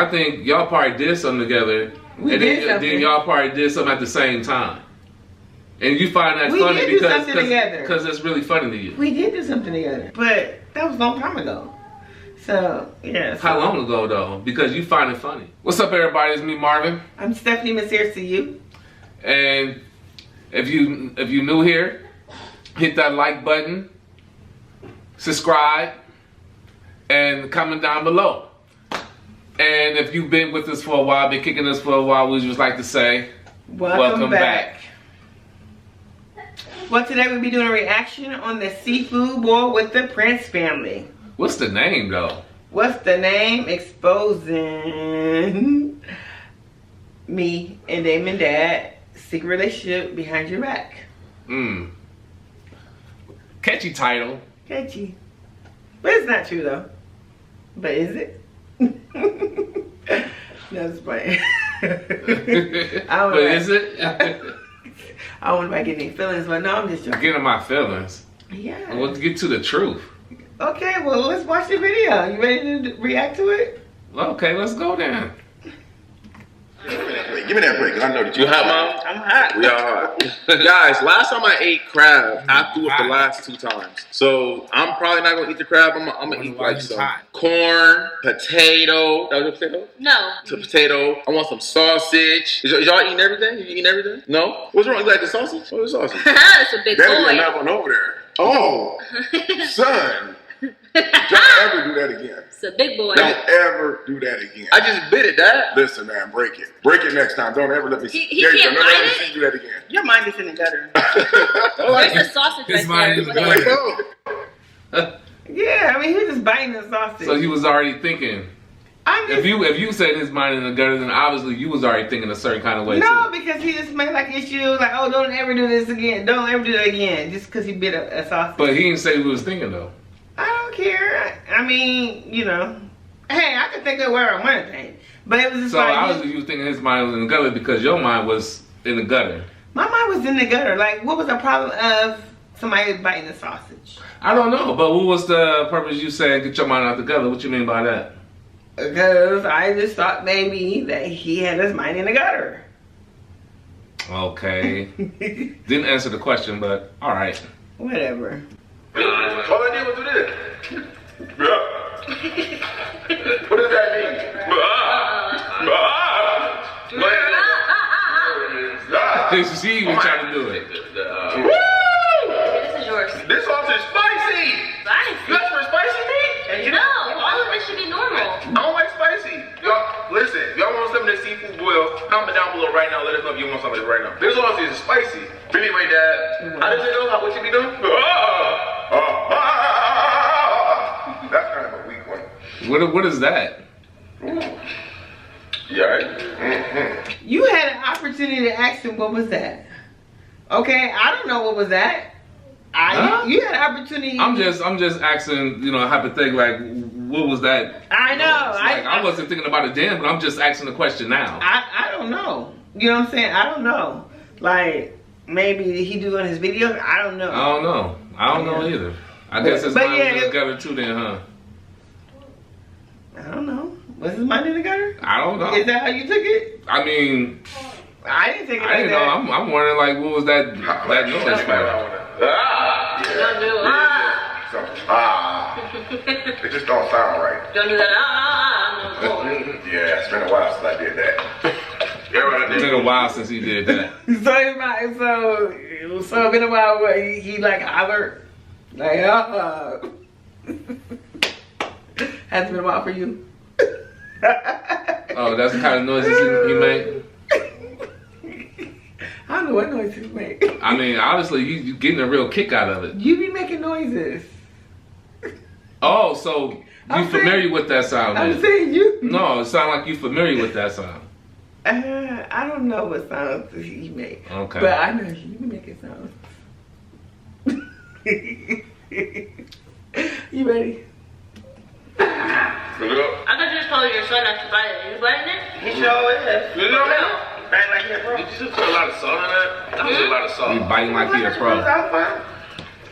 I think y'all probably did something together. Then y'all probably did something at the same time. And you find that funny because it's really funny to you. We did do something together. But that was a long time ago. So, yeah. How long ago, though? Because you find it funny. What's up, everybody? It's me, Marvin. I'm Stephanie. Miss Here's to you. And if you new here, hit that like button, subscribe, and comment down below. And if you've been with us for a while, been kicking us for a while, we just like to say, welcome back. Well, today we'll be doing a reaction on the seafood boil with the Prince family. What's the name, though? What's the name? Exposing me and Damon Dad secret relationship behind your back. Catchy title. Catchy. But it's not true, though. But is it? That's funny. Is it? I don't want to get any feelings, but no, I'm just joking. Getting my feelings. Yeah. Let's get to the truth. Okay, well, let's watch the video. You ready to react to it? Okay, let's go then. Give me that break, because I know that you hot, Mom. I'm hot. We are hot. Guys, last time I ate crab, I threw up the last 2 times. So I'm probably not going to eat the crab. I'm going to eat like some corn, potato. That was a potato? No. To potato. I want some sausage. Is y'all eating everything? You eating everything? No? What's wrong? You like the sausage? What is sausage? That's a big boy. That'll be another one over there. Oh, son. Don't ever do that again. It's a big boy. Don't ever do that again. I just bit it, Dad. Listen, man, break it. Break it next time. Don't ever let me see. He can't Don't bite ever it? see you do that again. Your mind is in the gutter. There's a sausage His right mind is there. Yeah, I mean, he was just biting the sausage. So he was already thinking. If you said his mind in the gutter, then obviously you was already thinking a certain kind of way. No, too. because he just made like issue, like, oh, don't ever do this again. Don't ever do that again. Just because he bit a sausage. But he didn't say what he was thinking, though. I don't care. I mean, you know. Hey, I can think of where I want to think. But it was just So like. obviously you was thinking his mind was in the gutter because your mind was in the gutter. My mind was in the gutter. Like, what was the problem of somebody biting the sausage? I don't know, but what was the purpose you saying get your mind out the gutter? What you mean by that? Because I just thought maybe that he had his mind in the gutter. Okay. Didn't answer the question, but all right. Whatever. All I did was do this. What does that mean? She even trying to do it. This is yours. This sauce is spicy. Spicy? You asked for spicy meat? No, all of this should be normal. I don't like spicy. Y'all, listen, if y'all want some of this seafood boil, comment down below right now. Let us know if you want some of this right now. This sauce is spicy. Anyway, Dad, I didn't know what you be doing. That's kind of a weak one. What is that? Yeah, right? You had an opportunity to ask him what was that. Okay, I don't know what was that. You had an opportunity. I'm just asking, you know, hypothetically, like, what was that? I know. Like, I wasn't thinking about it then, but I'm just asking the question now. I don't know. You know what I'm saying? I don't know. Like, maybe he do on his videos. I don't know. I don't know either. I guess his mind was in the gutter too then, huh? I don't know. Was his mind in the gutter? I don't know. Is that how you took it? I mean, I didn't take it I didn't know. I'm wondering, like, what was that noise for? Don't do It just don't sound right. Don't do that. No. Yeah, it's been a while since I did that. It's been a while since he did that. So it's been a while where he like hollered. Like, Has it been a while for you? Oh, that's the kind of noises he made? I don't know what noises you make. I mean, obviously, you getting a real kick out of it. You be making noises. Oh, so you familiar with that sound? I'm then? saying you. No, it sounds like you familiar with that sound. I don't know what sounds he make. Okay. But I know you be making sounds. You ready? I thought you just told your son not to bite it. You biting it? He sure is. You know He's biting like he a pro. Did you just put a lot of salt in that? That was a lot of salt. He biting like he a pro.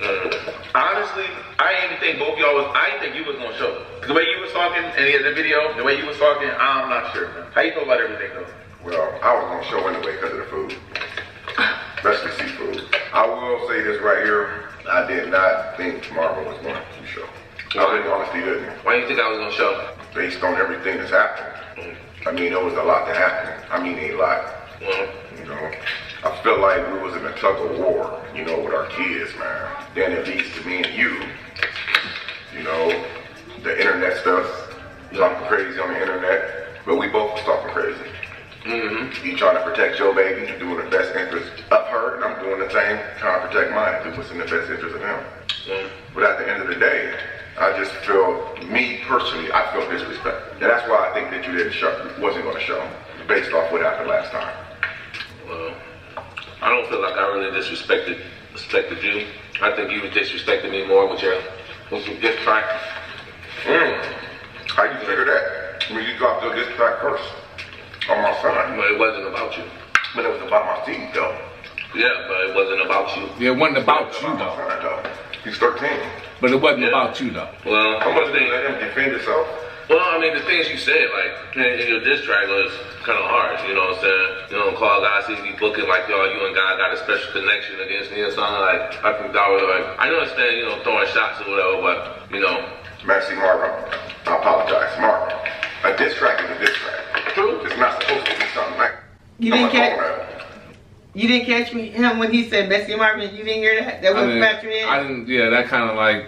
Honestly, I didn't even think both of y'all was. I didn't think you was gonna show. The way you was talking in the video, the way you was talking, I'm not sure. Man. How you feel about everything though? Well, I was gonna show anyway because of the food, especially seafood. I will say this right here: I did not think Marvin was going to show. I really honestly didn't. Why do you think I was gonna show? Based on everything that's happened. I mean, there was a lot that happened. I mean, a lot. You know, I felt like we was in a tug of war, you know, with our kids, man. Then it leads to me and you know, the internet stuff, talking crazy on the internet, but we both was talking crazy. You trying to protect your baby, doing the best interest of her, and I'm doing the same, trying to protect mine, do what's in the best interest of him. But at the end of the day, I just feel, me personally, I feel disrespect. And that's why I think that you wasn't going to show, based off what happened last time. Well, I don't feel like I really disrespected you. I think you disrespected me more with your diss track. How you figure that? When you dropped your diss track first on my son. But it wasn't about you. But it was about my seed, though. Yeah, but it wasn't about you. Yeah, it wasn't about you, My though. son, though. He's 13. But it wasn't about you, though. Well, How much did you let him defend himself? Well, I mean, the things you said, like, in your diss track was kind of harsh, you know what I'm saying? You don't call guys see me booking like, yo, you and God got a special connection against me or something. Like, I think that was like, I understand, you know, throwing shots or whatever, but, you know. Mercy, Marvin. I apologize, Marvin. A diss track is a diss track. True. It's not supposed to be something like. You didn't catch him when he said Bessie Marvin. You didn't hear that? That was factored in. I didn't. Yeah, that kind of like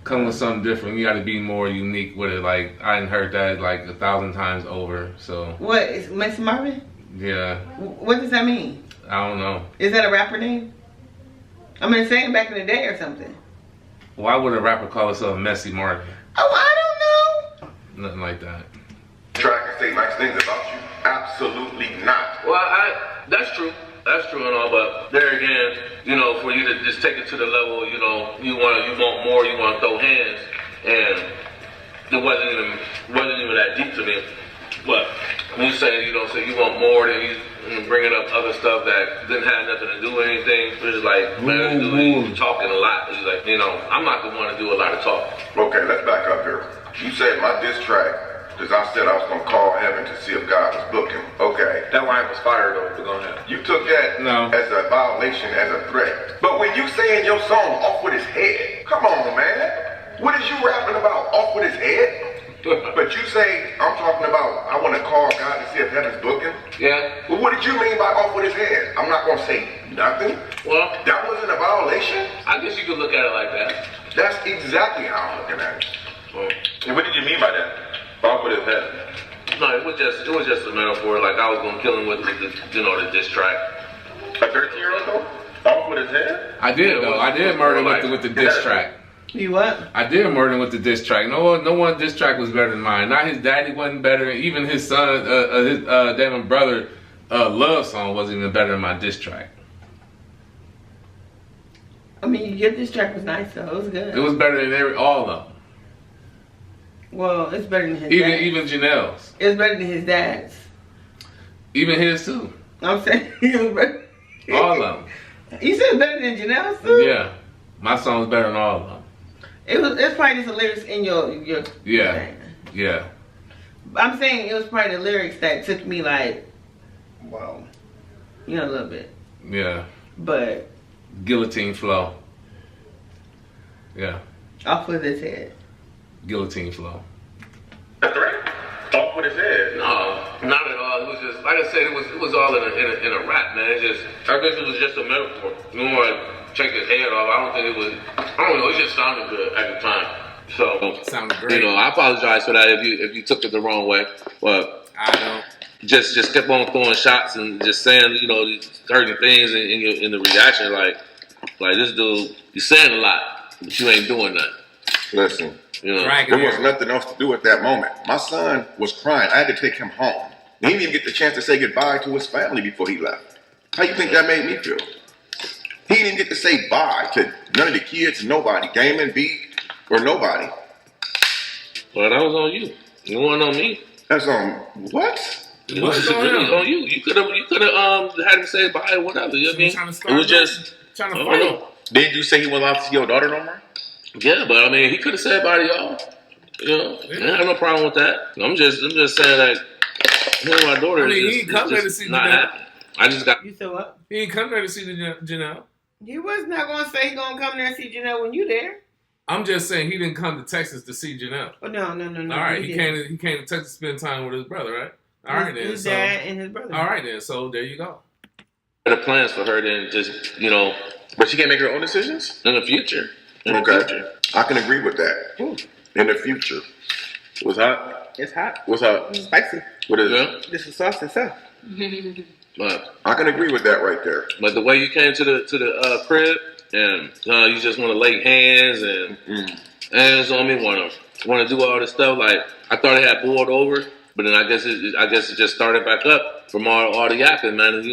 come with something different. You got to be more unique with it. Like I didn't heard that like 1,000 times over. So what is Bessie Marvin? Yeah. What does that mean? I don't know. Is that a rapper name? I mean, saying back in the day or something. Why would a rapper call himself Messy Marvin? Oh, I don't know. Nothing like that. Track and say nice things about you. Absolutely not. Well, that's true. That's true and all, but there again, you know, for you to just take it to the level, you know, you want more, you want to throw hands, and it wasn't even that deep to me. But when you say, you know, say you want more, then you bringing up other stuff that didn't have nothing to do with anything. It's like, man, he's talking a lot. He's like, you know, I'm not the one to do a lot of talk. Okay, let's back up here. You said my diss track, because I said I was going to call heaven to see if God was booking. Okay. That line was fire though, but go ahead. You took that as a violation, as a threat. But when you saying your song off with his head, come on, man. What is you rapping about, off with his head? But you say, I'm talking about, I want to call God to see if heaven's booking? Yeah. Well, what did you mean by off with his head? I'm not going to say nothing. Well, that wasn't a violation? I guess you could look at it like that. That's exactly how I'm looking at it. Well, and what did you mean by that? Off with his head? No, it was just a metaphor. Like I was gonna kill him with the the diss track. A 13-year-old though? Off with his head? I did though. I did murder with the diss track. You what? I did murder with the diss track. No one diss track was better than mine. Not his daddy wasn't better. Even his son, his damn brother, love song wasn't even better than my diss track. I mean, your diss track was nice though. It was good. It was better than all of them. Well, it's better than his dad's. Even Janelle's. It was better than his dad's. Even his too. I'm saying it was better. All of them. You said better than Janelle's too? Yeah. My song was better than all of them. It's probably just the lyrics in your yeah. Yeah. I'm saying it was probably the lyrics that took me like, wow. You know, a little bit. Yeah. But guillotine flow. Yeah. Off with his head. Guillotine flow. A threat? Off with his head? No, not at all. It was just like I said. It was all in a rap, man. It just I guess it was just a metaphor. You know, like check his head off. I don't think it was. I don't know. It just sounded good at the time. So sounded great. You know, I apologize for that if you took it the wrong way. But I don't. Just kept on throwing shots and just saying, you know, certain things in the reaction. Like this dude, you're saying a lot, but you ain't doing nothing. Listen. You know, there was nothing else to do at that moment. My son was crying. I had to take him home. He didn't even get the chance to say goodbye to his family before he left. How you think that made me feel? He didn't even get to say bye to none of the kids, nobody. Damon, B, or nobody. Well, that was on you. It wasn't on me. That's on what? It was really on you. You could have had him say bye or whatever. You know what I mean? It was just trying to fight. Didn't you say he wasn't allowed to see your daughter no more? Yeah, but I mean, he could have said bye to y'all. You know, I have no problem with that. I'm just saying that him and my daughter. I mean, is he ain't come there to see not Janelle. happening. I just got. You said what? He ain't come there to see the Janelle. He was not gonna say he gonna come there and see Janelle when you there. I'm just saying he didn't come to Texas to see Janelle. Oh no. All right, he came to Texas to spend time with his brother, right? All right, then. His dad and his brother. All right, then. So there you go. The plans for her then just But she can't make her own decisions? in the future. Okay. I can agree with that. Ooh, In the future. What's hot? it's hot. What's hot? Spicy. What is it? Yeah. This is sauce itself. But I can agree with that right there. the way you came to the crib and you just want to lay hands and hands on me, want to do all this stuff. Like I thought it had boiled over, but then I guess it just started back up from all the yapping, man. And,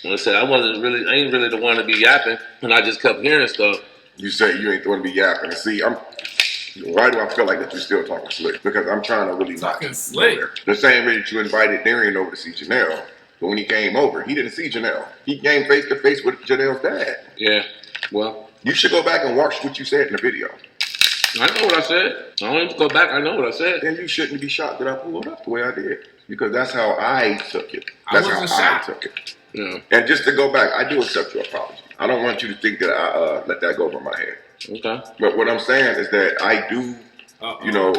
like I said, I ain't really the one to be yapping, and I just kept hearing stuff. You say you ain't the one to be yapping. And see, why do I feel like that you're still talking slick? Because I'm trying to really not Talking slick. go there. The same way that you invited Darian over to see Janelle. But when he came over, he didn't see Janelle. He came face to face with Janelle's dad. Yeah, well, You should go back and watch what you said in the video. I know what I said. I don't need to go back. I know what I said. Then you shouldn't be shocked that I pulled up the way I did. Because that's how I took it. I That's wasn't how shocked. I took it. Yeah. And just to go back, I do accept your apology. I don't want you to think that I let that go over my head. Okay. But what I'm saying is that I do, you know.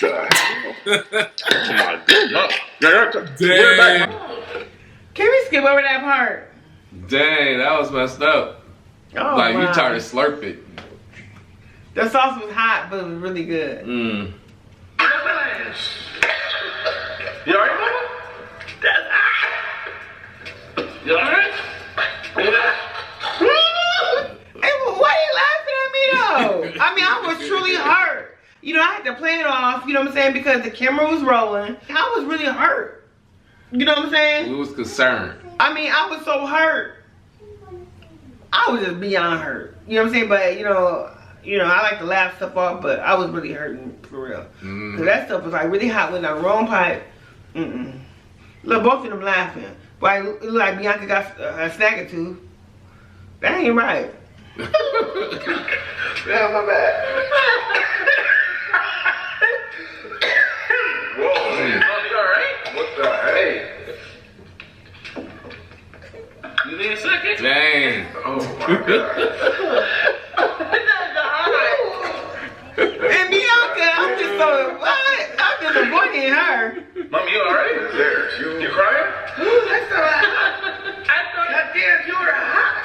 Oh my goodness. Dang. Can we skip over that part? Dang, that was messed up. Oh, Like, wow. you tried to slurp it. The sauce was hot, but it was really good. Mm. You alright, mama? That's hot. You alright? Hey, well, why you laughing at me though? I mean, I was truly hurt. I had to play it off, you know what I'm saying, because the camera was rolling. I was really hurt. You know what I'm saying? We was concerned. I mean, I was so hurt. I was just beyond hurt. You know what I'm saying? But, I like to laugh stuff off, but I was really hurting for real. Because that stuff was like really hot with that wrong pipe. Look, both of them laughing. But it looked like Bianca got a snack or two. That ain't right. Yeah, my bad. Whoa, Mommy, you alright? what the heck? You need a second? Dang. Oh my God. And Bianca, I'm just so, what? I'm just avoiding her. Mommy, you alright? There, You crying? Ooh, that's so hot. I thought Goddamn, you were hot.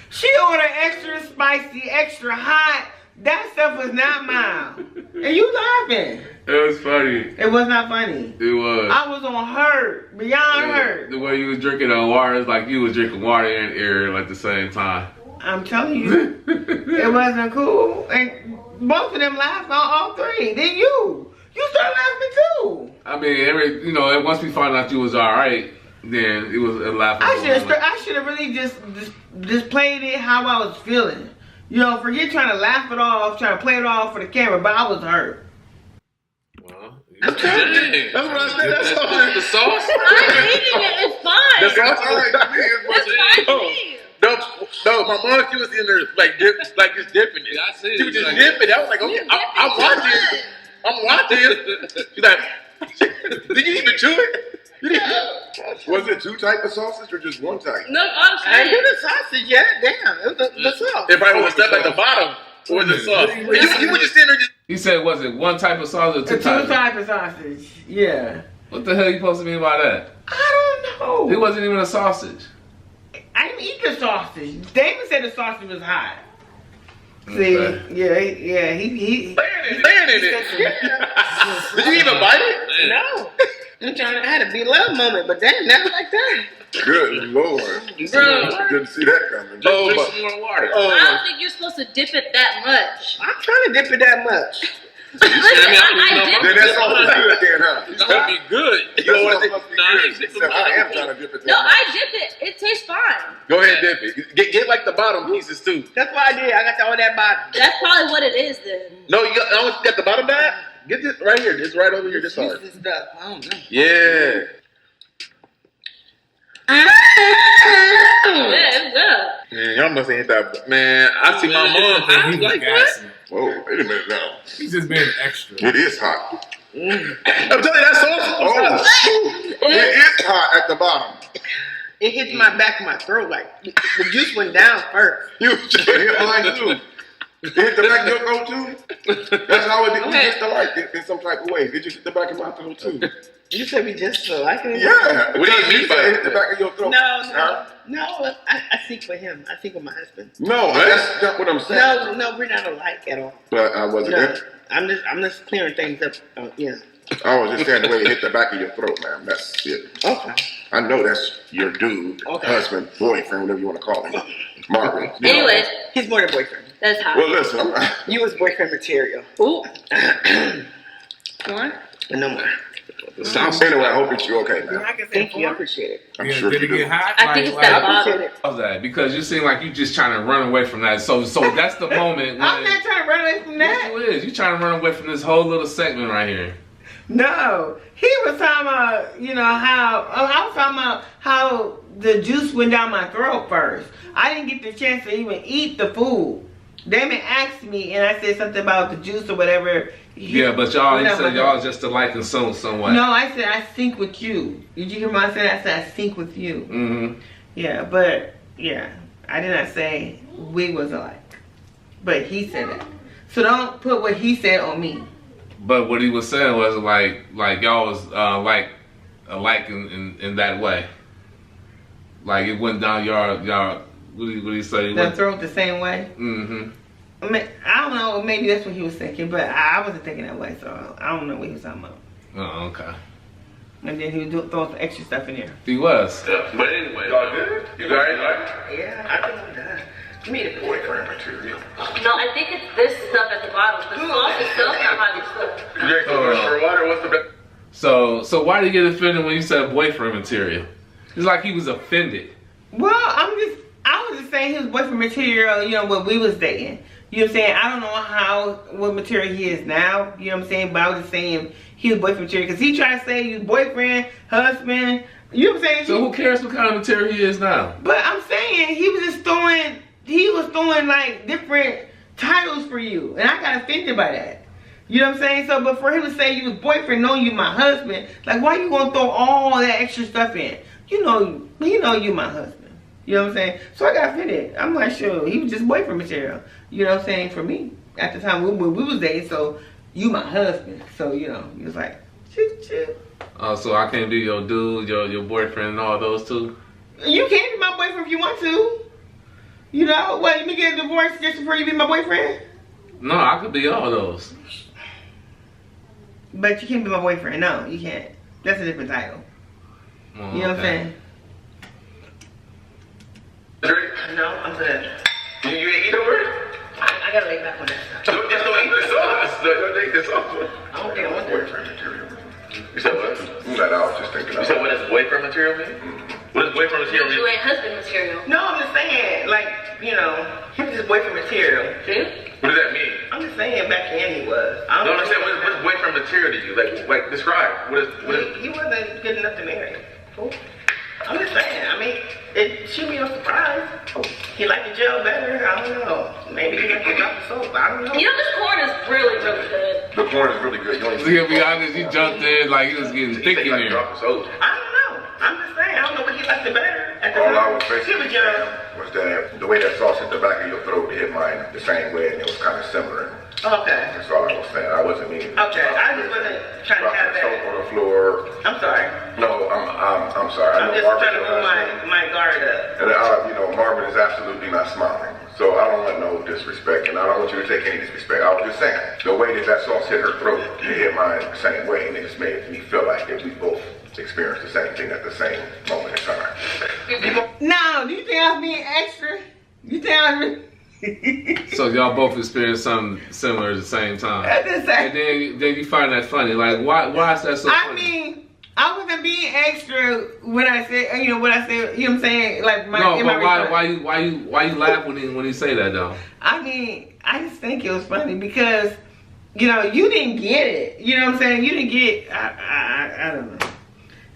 She ordered extra spicy, extra hot. That stuff was not mild. And you laughing. It was funny. It was not funny. It was. I was on hurt, beyond hurt. The way you was drinking on water, it's like you was drinking water and air at the same time. I'm telling you, it wasn't cool. And both of them laughed on all three. Then you started laughing too. I mean, once we found out you was all right, then it was a laugh. I should have really just played it how I was feeling. Forget trying to laugh it off, trying to play it off for the camera, but I was hurt. Well, Dang. That's what I said. That's all. The sauce? I'm eating it. It's fine. The sauce all right to me is what It's fine to me. No, my mom, she was in there like just dipping it. Yeah, I see She was it. just Like- dipping it. I was like, okay, I'm watching. I'm watching. She's like, did you even chew it? You didn't. Was it two type of sausage or just one type? No, honestly. I ain't do the sausage yet. Damn, it was the sauce. It probably was stuff at the bottom. Or the sauce. You were just sitting there just. he said, was it one type of sausage or The two types? two type of sausage. Yeah. What the hell you supposed to mean by that? I don't know. It wasn't even a sausage. I didn't eat the sausage. David said the sausage was hot. See, Okay. yeah, he Laying in it. Did you even bite it? No. I'm trying to, I had a be love moment, but damn, never like that. Good Lord. Bro. Didn't see that coming. Just drink some more water. I don't think you're supposed to dip it that much. I'm trying to dip it that much. Listen, I Then dipped that's it. all good then, huh? It's gonna be good. You know what? Nah, I ain't He said, I am trying to dip it No, that much. I dipped it. It tastes fine. Go ahead, dip it. Get like the bottom pieces too. That's what I did. I got all that bottom. That's probably what it is then. No, you got the bottom back. Get this right here. It's right over here. This hard. This stuff. I don't know. Yeah. Man, y'all must ain't that. Man, I see my mom. I was like, what? Whoa, wait a minute now. He's just being extra. It is hot. I'm telling you, that sauce. Oh, shoot. It is hot at the bottom. It hits my back of my throat like the juice went down first. You just hit mine too. It hit the back of your throat too? That's how it we just like it in some type of way. It just hit the back of my throat too. You said we just like it? Yeah. What do you mean by it hit the back of your throat? No. I think with him. I think with my husband. No, that's not what I'm saying. No, we're not alike at all. But I wasn't No, there. I'm just clearing things up. Yeah. I was just saying the way it hit the back of your throat, man. That's it. Okay. I know that's your dude, husband, boyfriend, whatever you want to call him. Marvin. Anyways, he's more than boyfriend. that's hot. Well, listen. You was boyfriend material. Ooh. More? No more. Anyway, I hope that you're okay, man. Thank you. I appreciate it. I'm sure did you it get do. hot? I think it's that bottom. How's that? Because you seem like you just trying to run away from that. So that's the moment when I'm not trying to run away from that. you is. You trying to run away from this whole little segment right here. No, he was talking about, how I was talking about how the juice went down my throat first. I didn't get the chance to even eat the food. Damon asked me, and I said something about the juice or whatever. Yeah, but y'all, he said y'all just alike in some way. No, I said I sync with you. Did you hear what I said? I said I sync with you. Mm-hmm. Yeah, but yeah, I did not say we was alike. But he said it. So don't put what he said on me. But what he was saying was like y'all was alike in that way. Like it went down y'all. What do you say? The throat the same way. Mm-hmm. I mean, I don't know. Maybe that's what he was thinking, but I wasn't thinking that way, so I don't know what he was talking about. Oh, okay. And then he would throw some extra stuff in there. He was. Yeah. But anyway, Y'all good? you guys like? Yeah, I think I'm done. Give me the Boyfriend material. No, I think it's this stuff at the bottom. The sauce itself is hot stuff. You drink for water? What's the best? So why did you get offended when you said boyfriend material? It's like he was offended. Well, I was just saying he was boyfriend material, when we was dating. You know what I'm saying? I don't know what material he is now. You know what I'm saying? But I was just saying he was boyfriend material. Because he tried to say he was boyfriend, husband. You know what I'm saying? So who cares what kind of material he is now? But I'm saying he was throwing like different titles for you. And I got offended by that. You know what I'm saying? So, but for him to say you was boyfriend, knowing you my husband, like why you gonna throw all that extra stuff in? You know you my husband. You know what I'm saying? So I got offended. I'm like, sure, he was just boyfriend material. You know what I'm saying? For me, at the time when we was dating, so you my husband. So, he was like, choo. Oh, so I can't be your dude, your boyfriend and all those too? You can be my boyfriend if you want to. What, you get a divorce just before you be my boyfriend? No, I could be all those. But you can't be my boyfriend. No, you can't. That's a different title. Oh, you know what I'm saying? No, I'm good. You ain't eat over it? I gotta lay back on that stuff. Just don't eat the sauce. Don't eat the sauce. I don't think I want that. Boyfriend material. You said what? That I was just thinking You said what is boyfriend material mean? What does boyfriend material You mean? ain't husband material. No, I'm just saying, like, he was just boyfriend material. See? What does that mean? I'm just saying back then he was. I don't understand. What's boyfriend material to you? Like describe. What is? He wasn't good enough to marry. Cool. I'm just saying, it should be no surprise. He liked the gel better, I don't know. Maybe he liked to drop the soap, I don't know. This corn is really good. The corn is really good. You ain't To be honest, he jumped in like he was getting thick in there. Drop the soap. I don't know. I'm just saying, I don't know what he liked it better. At the All time. I was basically He was saying was that the way that sauce hit the back of your throat, it hit mine the same way, and it was kind of similar. Okay. That's all I was saying. I wasn't meaning. Okay, I just wasn't trying to have Dropping soap that. on the floor. I'm sorry. No, I'm sorry. I'm just trying to move my guard up. And Marvin is absolutely not smiling. So I don't want no disrespect, and I don't want you to take any disrespect. I was just saying, the way that sauce hit her throat, it hit mine the same way, and it just made me feel like that we both experienced the same thing at the same moment in time. No, do you think I was being extra? You think I was So y'all both experienced something similar at the same time. at the same? And then you find that funny. Like why is that so funny? I wasn't being extra when I said, you know what I'm saying? Like my No, in but my why you laugh when he say that though? I just think it was funny because, you didn't get it. You know what I'm saying? You didn't get, I don't know.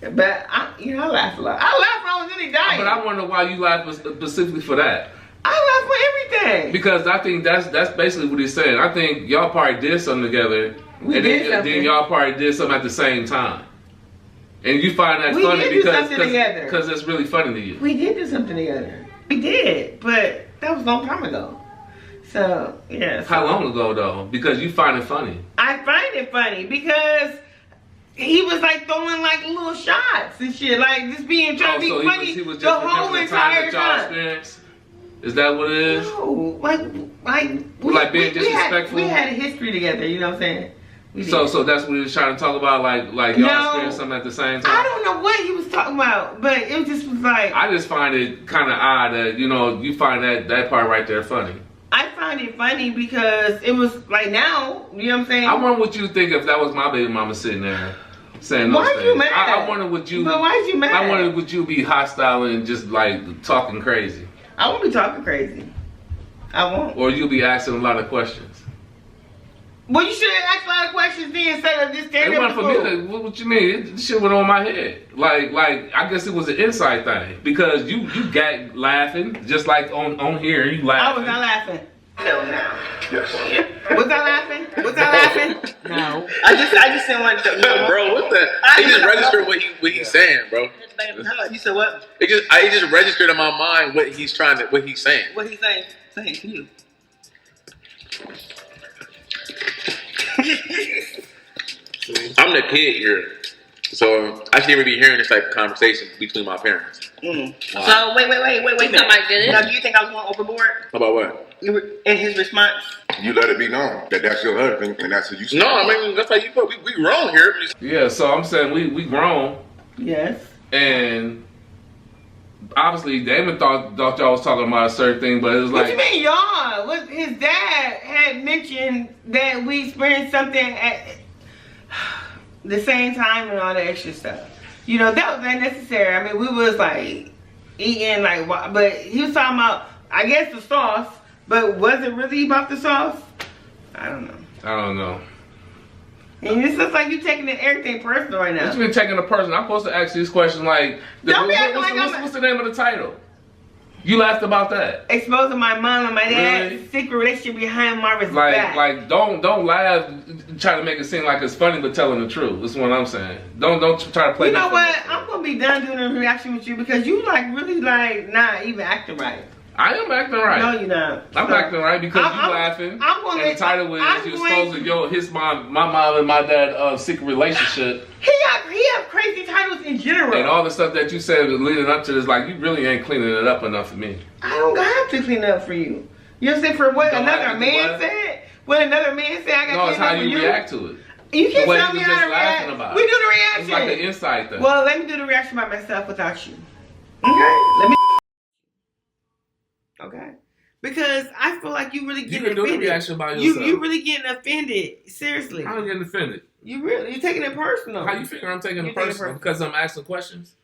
But I laugh a lot. I laugh when I was really dying. But I wonder why you laugh specifically for that. I laugh for everything. Because I think that's basically what he's saying. I think y'all probably did something together. Then y'all probably did something at the same time. And you find that funny because it's really funny to you. We did do something together. We did, but that was a long time ago. So, yeah. How long ago, though? Because you find it funny. I find it funny because he was like throwing like little shots and shit. Like just trying to be funny he was the whole entire time. Is that what it is? No, like being disrespectful? We had a history together, you know what I'm saying? So that's what he was trying to talk about, like y'all experienced something at the same time? I don't know what he was talking about, but it just was like... I just find it kind of odd that, you find that part right there funny. I find it funny because it was like now, you know what I'm saying? I wonder what you think if that was my baby mama sitting there saying those things. Why you mad? I wonder what you... But why you mad? I wonder would you be hostile and just like talking crazy? I won't be talking crazy. I won't. Or you'll be asking a lot of questions. Well, you should have asked a lot of questions then instead of just standing there. It wasn't for me. What you mean? This shit went on my head. Like I guess it was an inside thing because you got laughing just like on here. You laughing. I was not laughing. No. Yes. Was I laughing? Was I laughing? No. I just didn't want to know. Bro, what the? He just registered what he's saying, bro. You said what? It just registered in my mind what he's saying. What he's saying? Say to you. I'm the kid here, so I should never be hearing this type of conversation between my parents. Wow. So wait. Now, do you think I was going overboard? About what? In his response? You let it be known that that's your husband and that's who you. No, I mean that's how you put. We grown here. Yeah, so I'm saying we grown. Yes. And obviously, Damon thought y'all was talking about a certain thing, but it was like. What you mean, y'all? His dad had mentioned that we experienced something at the same time and all the extra stuff. That was unnecessary. I mean, we was like eating but he was talking about, I guess, the sauce. But was it really about the sauce? I don't know. And it looks like you're taking everything personal right now. What you been taking it personal? I'm supposed to ask you this question like, what's the name of the title? You laughed about that. Exposing my mom and my dad's secret relationship behind Marvin's back. Like don't laugh, try to make it seem like it's funny, but telling the truth. That's what I'm saying. Don't try to play. You know what? I'm gonna be done doing a reaction with you because you really not even acting right. I am acting right. No, you're not. I'm acting right because you laughing. And the title is you exposing my mom and my dad secret relationship. He have crazy titles in general. And all the stuff that you said leading up to this, like you really ain't cleaning it up enough for me. I don't have to clean it up for you. You understand? For what another man said? What another man said, I got to clean it up for you. No, it's how you react to it. You can't tell me how to react. We do the reaction. It's like an inside thing. Well, let me do the reaction by myself without you. Okay? Let me. Okay. Because I feel like you really getting offended. You can do the reaction by yourself. You really getting offended. Seriously. I'm getting offended. You're taking it personal. How you figure I'm taking it personal? Because I'm asking questions?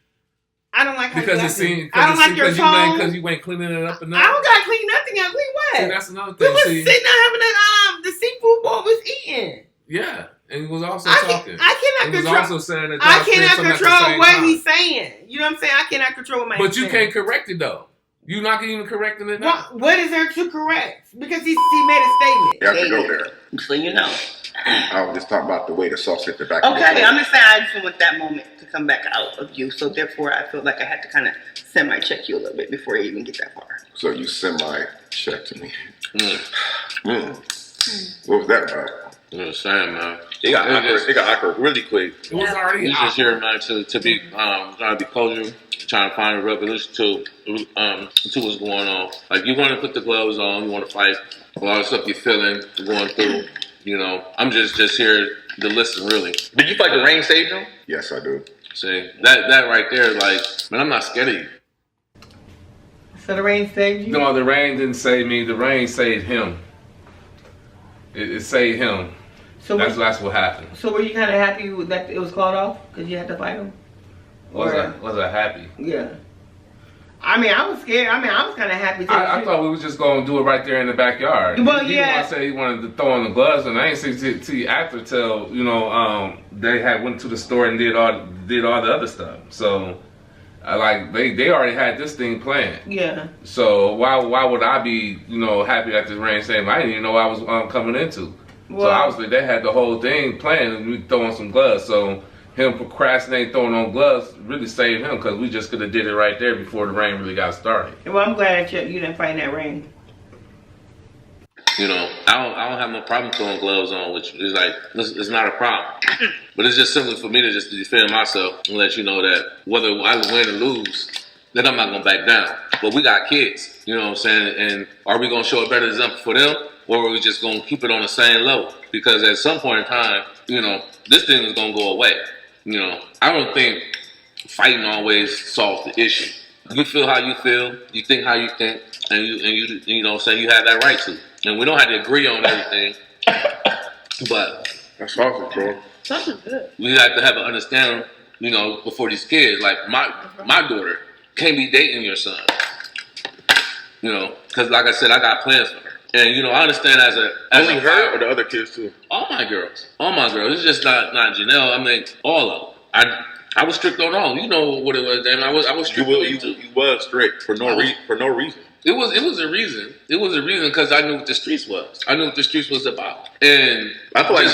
I don't like how because you it seems I don't like your tone. Because you ain't cleaning it up enough. I don't gotta clean nothing up. Clean what? See, that's another thing. We was sitting there having the seafood bowl was eating. Yeah. And he was also talking. I cannot control. Also saying that I cannot control what he's saying. You know what I'm saying? I cannot control what my. But you can't correct it though. You're not even correcting it now. What is there to correct? Because he made a statement. You have to go there. So you know. I was just talking about the way the sauce hit the back. Okay, I'm just saying I just want that moment to come back out of you. So therefore, I feel like I had to kind of semi-check you a little bit before you even get that far. So you semi-checked me. What was that about? You know what I'm saying, man? It got awkward really quick. It was already just here, man, to be trying to be cordial, trying to find a resolution to what's going on. Like you want to put the gloves on, you want to fight a lot of stuff you're feeling, going through. You know, I'm just here to listen, really. Did you feel like the rain saved him? Yes, I do. See, that right there, like, man, I'm not scared of you. So the rain saved you? No, the rain didn't save me. The rain saved him. It saved him. So that's what happened. So were you kind of happy that it was called off because you had to fight him? Was I happy? Yeah. I mean, I was scared. I mean, I was kind of happy. I thought we was just going to do it right there in the backyard. Well, he said he wanted to throw on the gloves, and I ain't see after till they had went to the store and did all the other stuff. So, they already had this thing planned. Yeah. So why would I be happy at this rain saying I didn't even know what I was coming into. Well, so obviously they had the whole thing planned, and we throw on some gloves. So him procrastinating throwing on gloves really saved him because we just could have did it right there before the rain really got started. Well, I'm glad that you didn't fight in that rain. I don't have no problem throwing gloves on, which is like it's not a problem. But it's just simply for me to just defend myself and let you know that whether I win or lose, then I'm not gonna back down. But we got kids, you know what I'm saying? And are we gonna show a better example for them, or are we just gonna keep it on the same level? Because at some point in time, this thing is gonna go away. I don't think fighting always solves the issue. You feel how you feel, you think how you think, and you know what I'm saying, you have that right to. And we don't have to agree on everything, but that's sausage, bro. Something good. We have to have an understanding, before these kids. Like my daughter can't be dating your son, because like I said, I got plans for her. And I understand as only her or the other kids too. All my girls. It's just not Janelle. I mean, all of them. I was strict on all. You know what it was, Damon. I was strict. You was strict for no reason. It was a reason. It was a reason because I knew what the streets was. I knew what the streets was about. And I feel like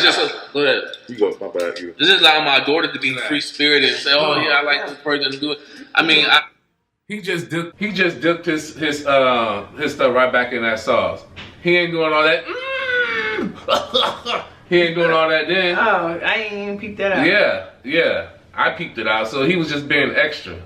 go ahead. You go. My bad. You. This is allowing my daughter to be free spirited and say, "Oh yeah, I like this person to do it." I mean, he just dipped his stuff right back in that sauce. He ain't doing all that. He ain't doing all that then. Oh, I ain't even peeped that out. Yeah. I peeped it out. So he was just being extra.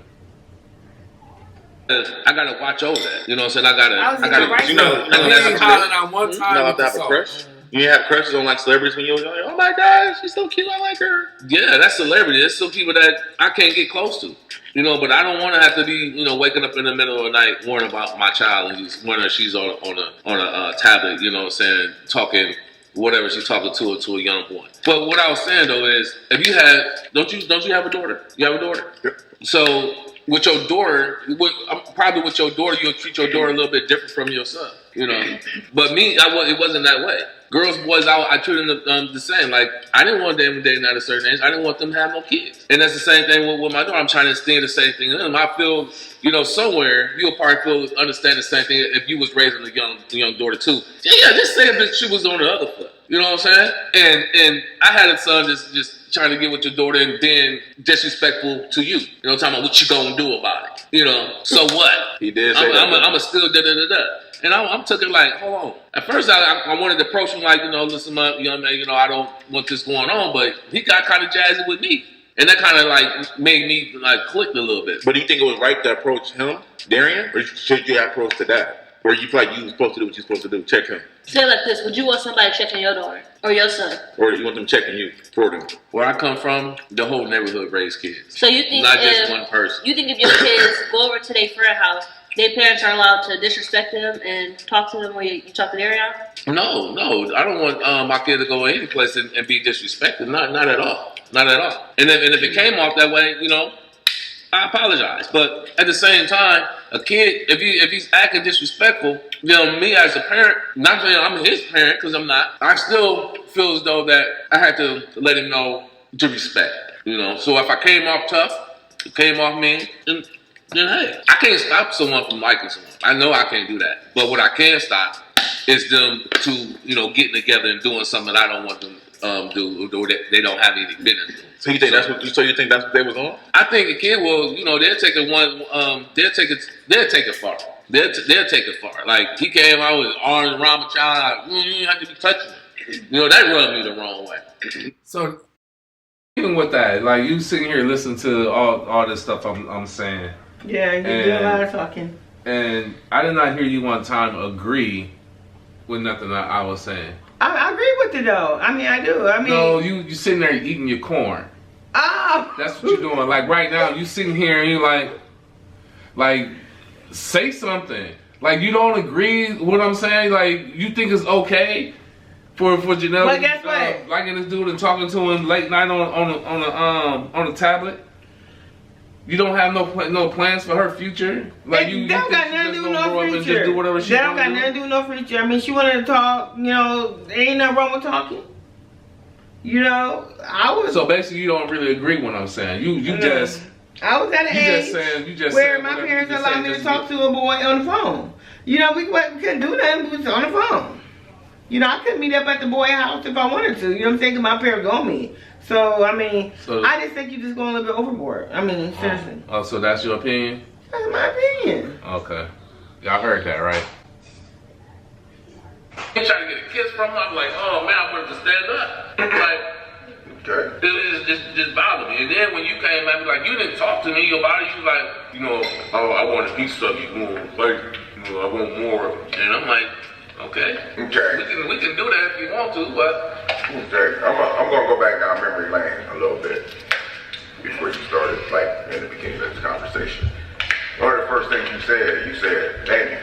I gotta watch over that. You know what I'm saying? I gotta. Calling out one time. You have to have a crush. You didn't have crushes on like celebrities when you were young. Oh my God, she's so cute. I like her. Yeah, that's celebrity. There's some people that I can't get close to. But I don't want to have to be, waking up in the middle of the night worrying about my child and wondering she's on a tablet. You know what I'm saying? Talking whatever she's talking to a young boy. But what I was saying though is, if you don't you have a daughter? You have a daughter. Yep. So with your daughter, probably with your daughter, you'll treat your daughter a little bit different from your son. But me, it wasn't that way. Girls, boys, I treated them the same. Like, I didn't want them dating at a certain age. I didn't want them to have no kids. And that's the same thing with my daughter. I'm trying to instill the same thing in them. I feel, somewhere, you'll probably understand the same thing if you was raising a young daughter too. Yeah, just say that she was on the other foot. You know what I'm saying? And I had a son just trying to get with your daughter and then disrespectful to you. Talking about what you gonna do about it. So what? He did say that. I'm a still da-da-da-da. And I'm taking like, hold on. At first, I wanted to approach him like, listen, young man, I don't want this going on. But he got kind of jazzy with me. And that kind of like made me like click a little bit. But do you think it was right to approach him, Darian? Or should you have approached to that? Or you feel like you were supposed to do what you're supposed to do? Check him. Say it like this. Would you want somebody checking your daughter or your son? Or you want them checking you for them? Where I come from, the whole neighborhood raised kids. So you think not just one person. You think if your kids go over to their friend house, their parents are allowed to disrespect them and talk to them when you talk to their area? No. I don't want my kid to go any place and be disrespected. Not at all. Not at all. And if it came off that way, I apologize. But at the same time, a kid, if he's acting disrespectful, me as a parent, not saying I'm his parent because I'm not, I still feel as though that I had to let him know to respect. So if I came off tough, it came off mean, then hey, I can't stop someone from liking someone. I know I can't do that. But what I can stop is them to, getting together and doing something I don't want them do, or that they don't have any business doing. So you think that's what they was on? I think a kid will, they'll take it they'll take it far. They'll take it far. Like, he came out with arms around my child, like, you have to be touching me. That rubbed me the wrong way. So, even with that, like, you sitting here listening to all this stuff I'm saying. Yeah, you do a lot of talking. And I did not hear you one time agree with nothing I was saying. I agree with it though. I mean, I do. No, you sitting there eating your corn. Oh. That's what you're doing. Like right now, you sitting here and you like, say something. Like, you don't agree with what I'm saying. Like, you think it's okay for Janelle. But guess what? Liking this dude and talking to him late night on a tablet. You don't have no plans for her future? Like you don't got nothing to do with no future. Just do whatever she that don't got nothing to do with no future. I mean, she wanted to talk, you know, there ain't nothing wrong with talking. You know, I was... So basically you don't really agree with what I'm saying. You just... I was at an age where my parents allowed me to talk to a boy on the phone. You know, we couldn't do nothing, we was on the phone. You know, I couldn't meet up at the boy house if I wanted to. You know what I'm saying? 'Cause my parents on me. So, I mean, I just think you're just going a little bit overboard. I mean, seriously. Oh, so that's your opinion? That's my opinion. Okay. Y'all heard that, right? He tried to get a kiss from her. I'm like, oh man, I wanted to stand up. Like, it just bothered me. And then when you came at me, like, you didn't talk to me, your body, you like, you know, oh, I want a piece of you more. Like, you know, I want more. And I'm like, okay. We can do that if you want to, but. Okay, I'm gonna go back down memory lane a little bit before you started, like in the beginning of this conversation. One of the first things you said, Damien,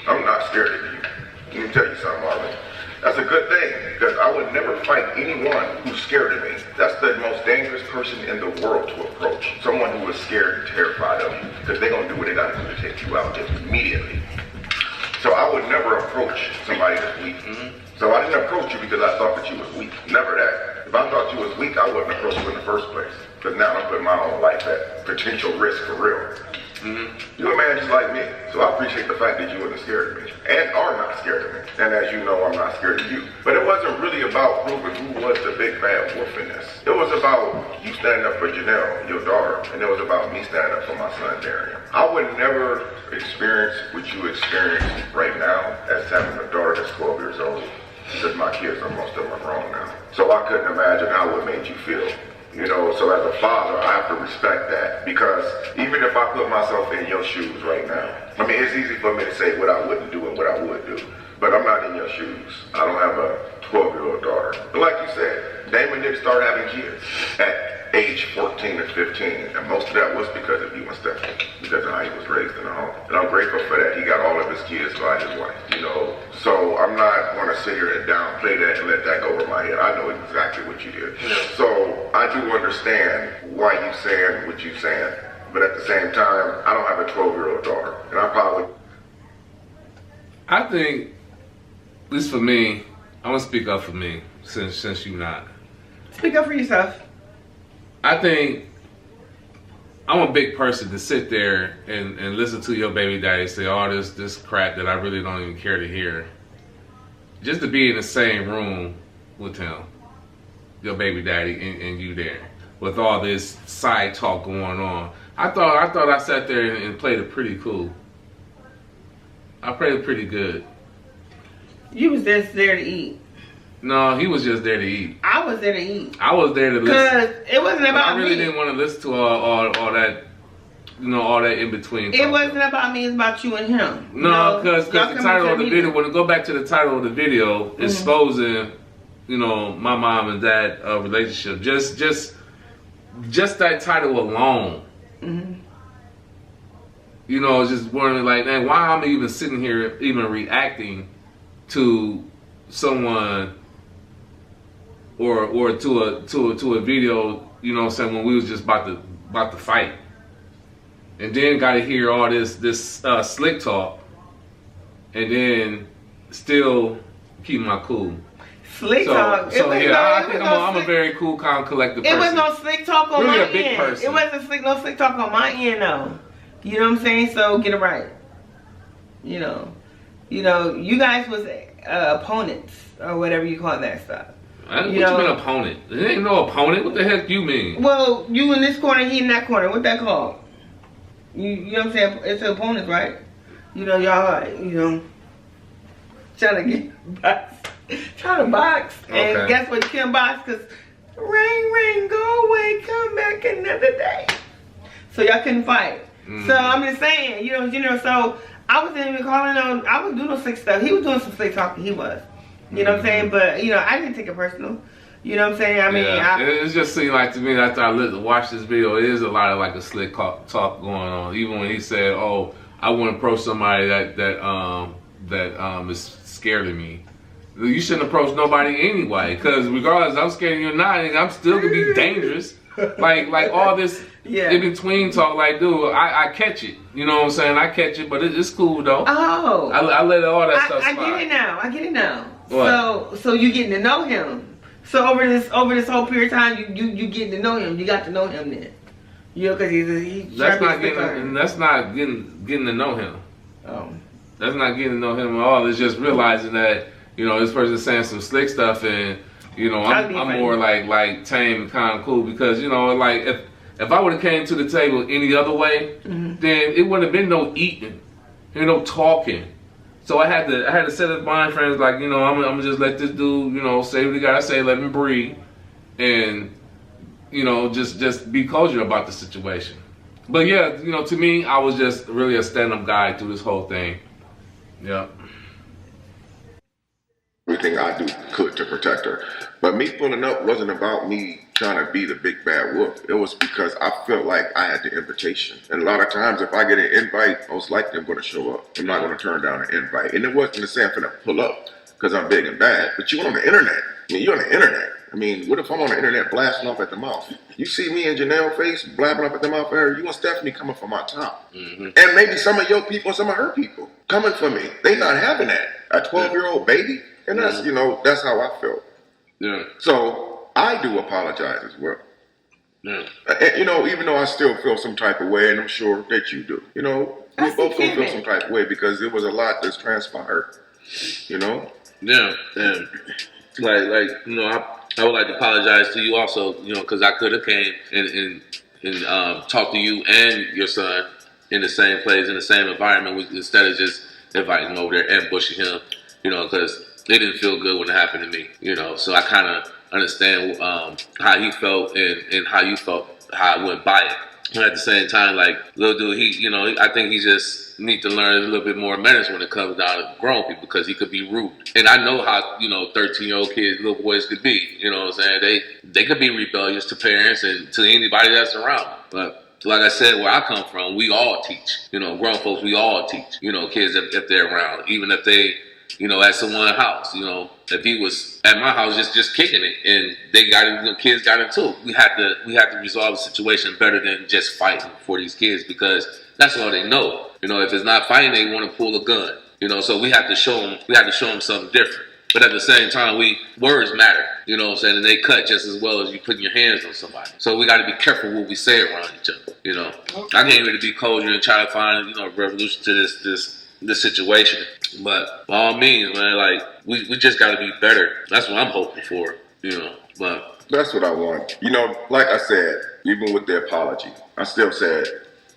I'm not scared of you. Let me tell you something, Marlon. That's a good thing, because I would never fight anyone who's scared of me. That's the most dangerous person in the world to approach. Someone who is scared and terrified of you, because they're gonna do what they gotta do to take you out immediately. So I would never approach somebody that's weak. So I didn't approach you because I thought that you was weak. Never that. If I thought you was weak, I wouldn't approach you in the first place. Because now I'm putting my own life at potential risk for real. You're a man just like me. So I appreciate the fact that you weren't scared of me. And are not scared of me. And as you know, I'm not scared of you. But it wasn't really about proving who was the big bad wolf in this. It was about you standing up for Janelle, your daughter. And it was about me standing up for my son, Darian. I would never experience what you experience right now as having a daughter that's 12 years old. Because my kids are most of them are grown now. So I couldn't imagine how it made you feel. You know, so as a father, I have to respect that. Because even if I put myself in your shoes right now, I mean, it's easy for me to say what I wouldn't do and what I would do. But I'm not in your shoes. I don't have a 12-year-old daughter. But like you said, Damon didn't start having kids at age 14 or 15. And most of that was because of you and Stephanie. Because of how he was raised in the home. And I'm grateful for that. He got all of his kids by his wife, you know. So I'm not going to sit here and downplay that and let that go over my head. I know exactly what you did. So I do understand why you saying what you saying. But at the same time, I don't have a 12-year-old daughter. And I probably... I think, at least for me, I'm going to speak up for me since you're not. Speak up for yourself. I think I'm a big person to sit there and listen to your baby daddy say all this crap that I really don't even care to hear. Just to be in the same room with him, your baby daddy, and you there, with all this side talk going on. I thought I sat there and played it pretty cool. I played it pretty good. You was just there to eat. No, he was just there to eat. I was there to eat. I was there to listen. Because it wasn't about me. I really didn't want to listen to all that, you know, all that in between. It wasn't about me, it's about you and him. No, because the title of the video, when we go back to the title of the video, exposing, you know, my mom and dad relationship. Just that title alone. You know, just wondering like, man, why am I even sitting here even reacting to someone or to a video, you know what I'm saying, when we was just about to fight. And then got to hear all this slick talk, and then still keep my cool. Slick talk. So yeah, I think I'm a very cool, calm, collected person. It was no slick talk on my end. Really a big person. It wasn't no slick talk on my end though. You know what I'm saying? So get it right. You know, you guys was opponents or whatever you call that stuff. What you mean opponent? There ain't no opponent. What the heck you mean? Well, you in this corner, he in that corner. What that called? You know what I'm saying? It's opponents, right? You know, y'all, trying to get box. Trying to box. Okay. And guess what? You can't box because ring, go away, come back another day. So y'all couldn't fight. So I'm just saying, you know, so I wasn't even calling on, I was doing no slick stuff. He was doing some slick talking, he was. You know what I'm saying? But, you know, I didn't take it personal. You know what I'm saying? I mean, it just seemed like to me after I watched this video, it is a lot of like a slick talk going on. Even when he said, "Oh, I want to approach somebody that is scared of me." You shouldn't approach nobody anyway, because regardless, I'm scared of you or not, I'm still gonna be dangerous. Like all this Yeah. in between talk, like, dude, I catch it. You know what I'm saying? I catch it, but it's cool though. Oh. I let all that stuff slide. I get it now. I get it now. What? So you getting to know him. So over this whole period of time, you getting to know him. You got to know him then. You know, because he's that's not getting to know him. Oh. That's not getting to know him at all. It's just realizing that, you know, this person's saying some slick stuff, and you know, I'm more like tame and kind of cool, because, you know, like if I would have came to the table any other way, then it wouldn't have been no eating, no talking. So I had to set up my friends, like, you know, I'm gonna just let this dude, you know, say what he gotta say, let him breathe, and, you know, just be cordial about the situation. But yeah, you know, to me, I was just really a stand-up guy through this whole thing. Yeah. Everything I could to protect her. But me pulling up wasn't about me trying to be the big bad wolf. It was because I felt like I had the invitation. And a lot of times if I get an invite, most likely I'm going to show up. I'm not going to turn down an invite. And it wasn't to say I'm going to pull up because I'm big and bad. But you on the internet. I mean, you're on the internet. I mean, what if I'm on the internet blasting off at the mouth? You see me and Janelle face blabbing up at the mouth for her, you want Stephanie coming for my top. And maybe some of your people, some of her people coming for me. They not having that. A 12-year-old baby. And that's, you know, that's how I felt. Yeah. So I do apologize as well. Yeah. And, you know, even though I still feel some type of way, and I'm sure that you do. You know, we both gonna feel some type of way because there was a lot that's transpired. You know. Yeah. And like you know, I would like to apologize to you also. You know, because I could have came and talked to you and your son in the same place, in the same environment, instead of just inviting him over there, ambushing him. You know, because it didn't feel good when it happened to me, you know. So I kind of understand how he felt and how you felt, how I went by it. And at the same time, like, little dude, he, you know, I think he just need to learn a little bit more manners when it comes down to grown people, because he could be rude. And I know how, you know, 13-year-old kids, little boys could be. You know what I'm saying? They could be rebellious to parents and to anybody that's around. But like I said, where I come from, we all teach. You know, grown folks, we all teach. You know, kids if they're around, even if they, you know, at someone's house, you know, if he was at my house just kicking it and they got it, the kids got into it, we had to resolve the situation better than just fighting for these kids, because that's all they know. You know, if it's not fighting, they want to pull a gun. You know, so we have to show them something different. But at the same time, words matter. You know what I'm saying? And they cut just as well as you putting your hands on somebody. So we got to be careful what we say around each other. You know, I came here to be cordial and try to find, you know, a resolution to this situation. But by all means, man, like, we just got to be better. That's what I'm hoping for, you know. But that's what I want. You know, like I said, even with the apology, I still said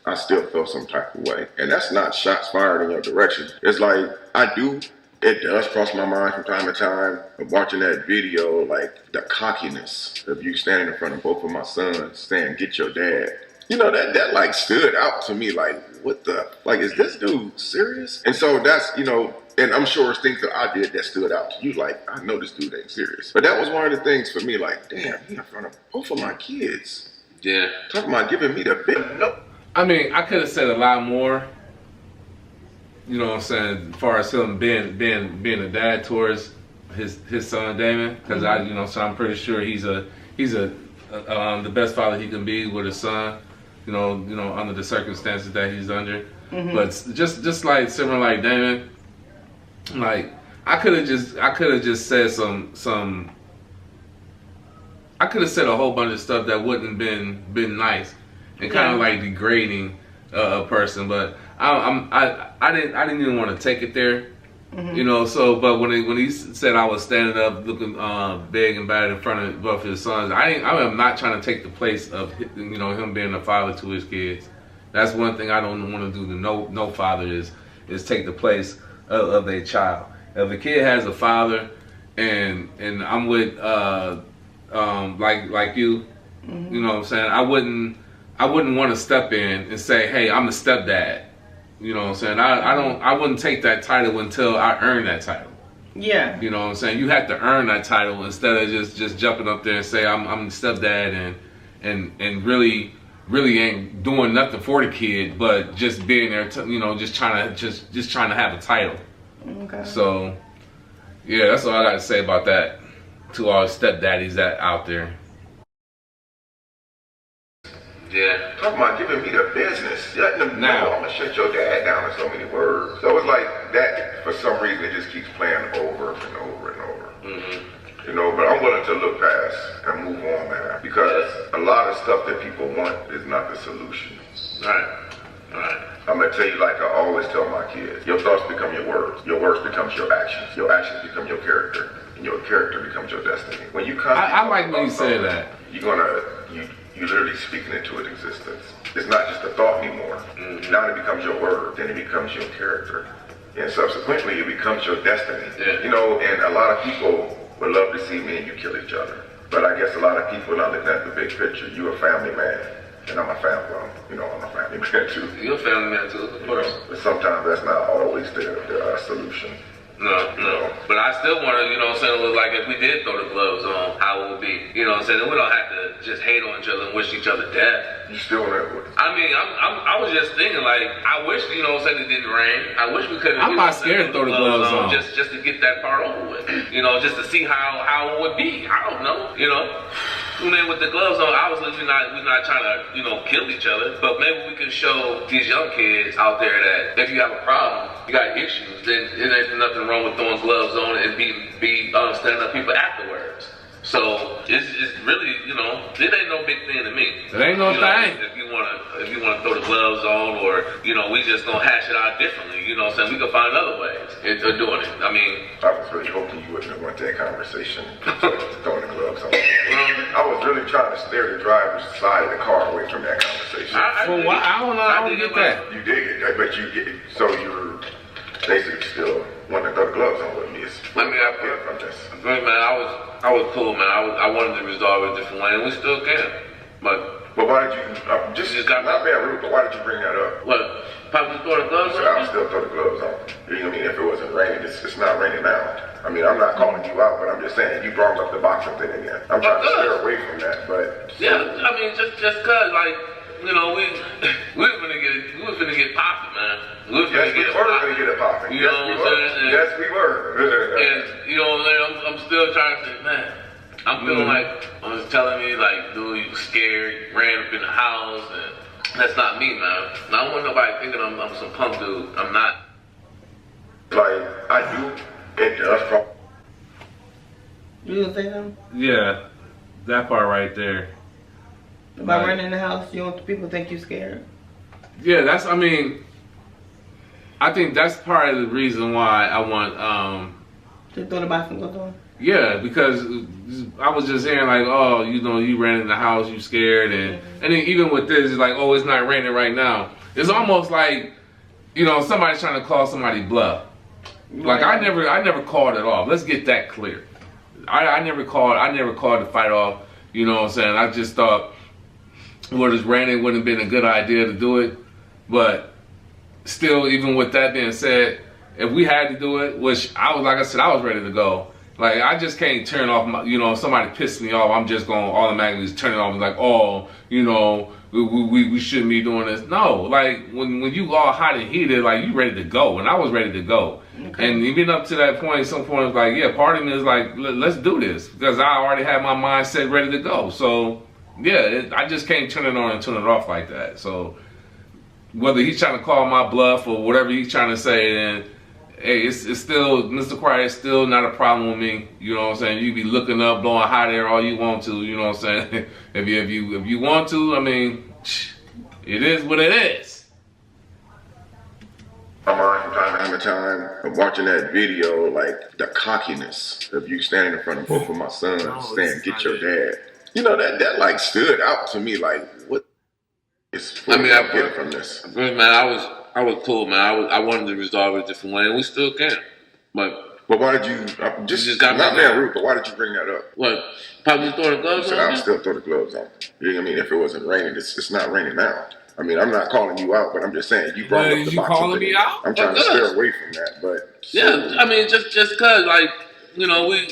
I still feel some type of way. And that's not shots fired in your direction. It's like, it does cross my mind from time to time of watching that video, like the cockiness of you standing in front of both of my sons saying, "Get your dad." You know, that like stood out to me, like, what the, like, is this dude serious? And so that's, you know, and I'm sure it's things that I did that stood out to you, like, I know this dude ain't serious. But that was one of the things for me, like, damn, he in front of both of my kids. yeah. Talking about giving me the big nope. I mean, I could have said a lot more. You know what I'm saying, as far as him being a dad towards his son Damon, because so I'm pretty sure he's the best father he can be with his son. You know, under the circumstances that he's under. But just like similar like Damon, like I could have just said some. I could have said a whole bunch of stuff that wouldn't been nice and kind of like degrading a person, but I didn't even want to take it there, you know. So, but when he said I was standing up, looking big and bad in front of both his sons, I am not trying to take the place of, you know, him being a father to his kids. That's one thing I don't want to do to no father is take the place of their child. If a kid has a father, and I'm with like you, you know what I'm saying, I wouldn't want to step in and say, hey, I'm the stepdad. You know what I'm saying? I wouldn't take that title until I earn that title. Yeah. You know what I'm saying? You have to earn that title instead of just jumping up there and say I'm the stepdad and really ain't doing nothing for the kid, but just being there, just trying to have a title. Okay. So, yeah, that's all I got to say about that to all the stepdaddies that out there. Yeah. Talking about giving me the business, letting them know I'm gonna shut your dad down in so many words. So it's like that. For some reason, it just keeps playing over and over and over. You know, but I'm willing to look past and move on, man, because a lot of stuff that people want is not the solution. Right. I'm gonna tell you, like I always tell my kids, your thoughts become your words becomes your actions become your character, and your character becomes your destiny. When you I like when you say that. You're literally speaking into an existence. It's not just a thought anymore. Now it becomes your word, then it becomes your character, and subsequently it becomes your destiny. Yeah. You know, and a lot of people would love to see me and you kill each other, but I guess a lot of people are not looking at the big picture. You're a family man. And I'm a family, I'm a family man too. You're a family man too, of course. But sometimes that's not always the solution. No. But I still want to, you know what I'm saying, look like if we did throw the gloves on, how it would be. You know what I'm saying? We don't have to just hate on each other and wish each other death. You still know. I mean, I was just thinking, like, I wish, you know what I'm saying, it didn't rain. I wish we could have. I'm not scared to throw the gloves on. Just to get that part over with. You know, just to see how it would be. I don't know, you know. I mean, with the gloves on, obviously we're not trying to, you know, kill each other, but maybe we can show these young kids out there that if you have a problem, you got issues, then it ain't nothing wrong with throwing gloves on and be standing up people afterwards. So it's really, you know, it ain't no big thing to me. It ain't no thing. If you wanna throw the gloves on, or you know, we just gonna hash it out differently. You know what I'm saying? We can find other ways of doing it. I mean, I was really hoping you wouldn't have went that conversation throwing the gloves on. I was really trying to steer the driver's side of the car away from that conversation. I don't know. I don't get that. You dig it. I bet you get it. So you're basically still wanting to throw the gloves on with me. I mean, I was cool, man. I wanted to resolve it a different way, and we still can. But why did you not being rude, but why did you bring that up? What? Probably throw the gloves on? I'll still throw the gloves on. You know what I mean? If it wasn't raining, it's not raining now. I mean, I'm not calling you out, but I'm just saying you brought up the boxing thing again. I'm trying to steer away from that, but yeah, I mean, just cause, like, you know, we was gonna get popping, man. We were gonna get it popping. You know what I'm saying? Yes, we were. And you know, I'm still trying to say, man, I'm feeling like I was telling me, like, dude, you scared, ran up in the house, and that's not me, man. And I don't want nobody thinking I'm some punk dude. I'm not. Like, I do. It does from. You gonna say something? Yeah, that part right there. About running in the house, you want people to think you scared? Yeah, I think that's part of the reason why I want to throw the boxing gloves on. Yeah, because I was just hearing like, oh, you know, you ran in the house, you scared, and then even with this, it's like, oh, it's not raining right now. It's almost like, you know, somebody's trying to call somebody bluff. Like I never called it off. Let's get that clear. I never called the fight off. You know what I'm saying? I just thought, well, it's raining, wouldn't have been a good idea to do it. But still, even with that being said, if we had to do it, which I was ready to go. Like, I just can't turn off my, you know, if somebody pissed me off, I'm just going to automatically just turn it off and like, oh, you know, we shouldn't be doing this. No, like, when you all hot and heated, like, you ready to go. And I was ready to go. Okay. And even up to that point, some point, it's like, yeah, part of me is like, let's do this. Because I already had my mindset ready to go. So, yeah, I just can't turn it on and turn it off like that. So, whether he's trying to call my bluff or whatever he's trying to say, then, hey, it's still, Mr. Quiet, it's still not a problem with me. You know what I'm saying? You be looking up, blowing hot air all you want to. You know what I'm saying? if you want to, I mean, it is what it is. My mind from time to time of watching that video, like the cockiness of you standing in front of both of my sons saying, "Get your dad." You know, that like stood out to me. Like, what is I getting from this? Man, I was cool, man. I wanted to resolve it a different way, and we still can. But why did you just got not being rude? But why did you bring that up? What? Probably throw the gloves on. I'll still throw the gloves on. You know what I mean? If it wasn't raining, it's not raining now. I mean, I'm not calling you out, but I'm just saying you brought up the box. You calling me out? I'm trying to steer away from that, but yeah, I mean, just cause, like, you know, we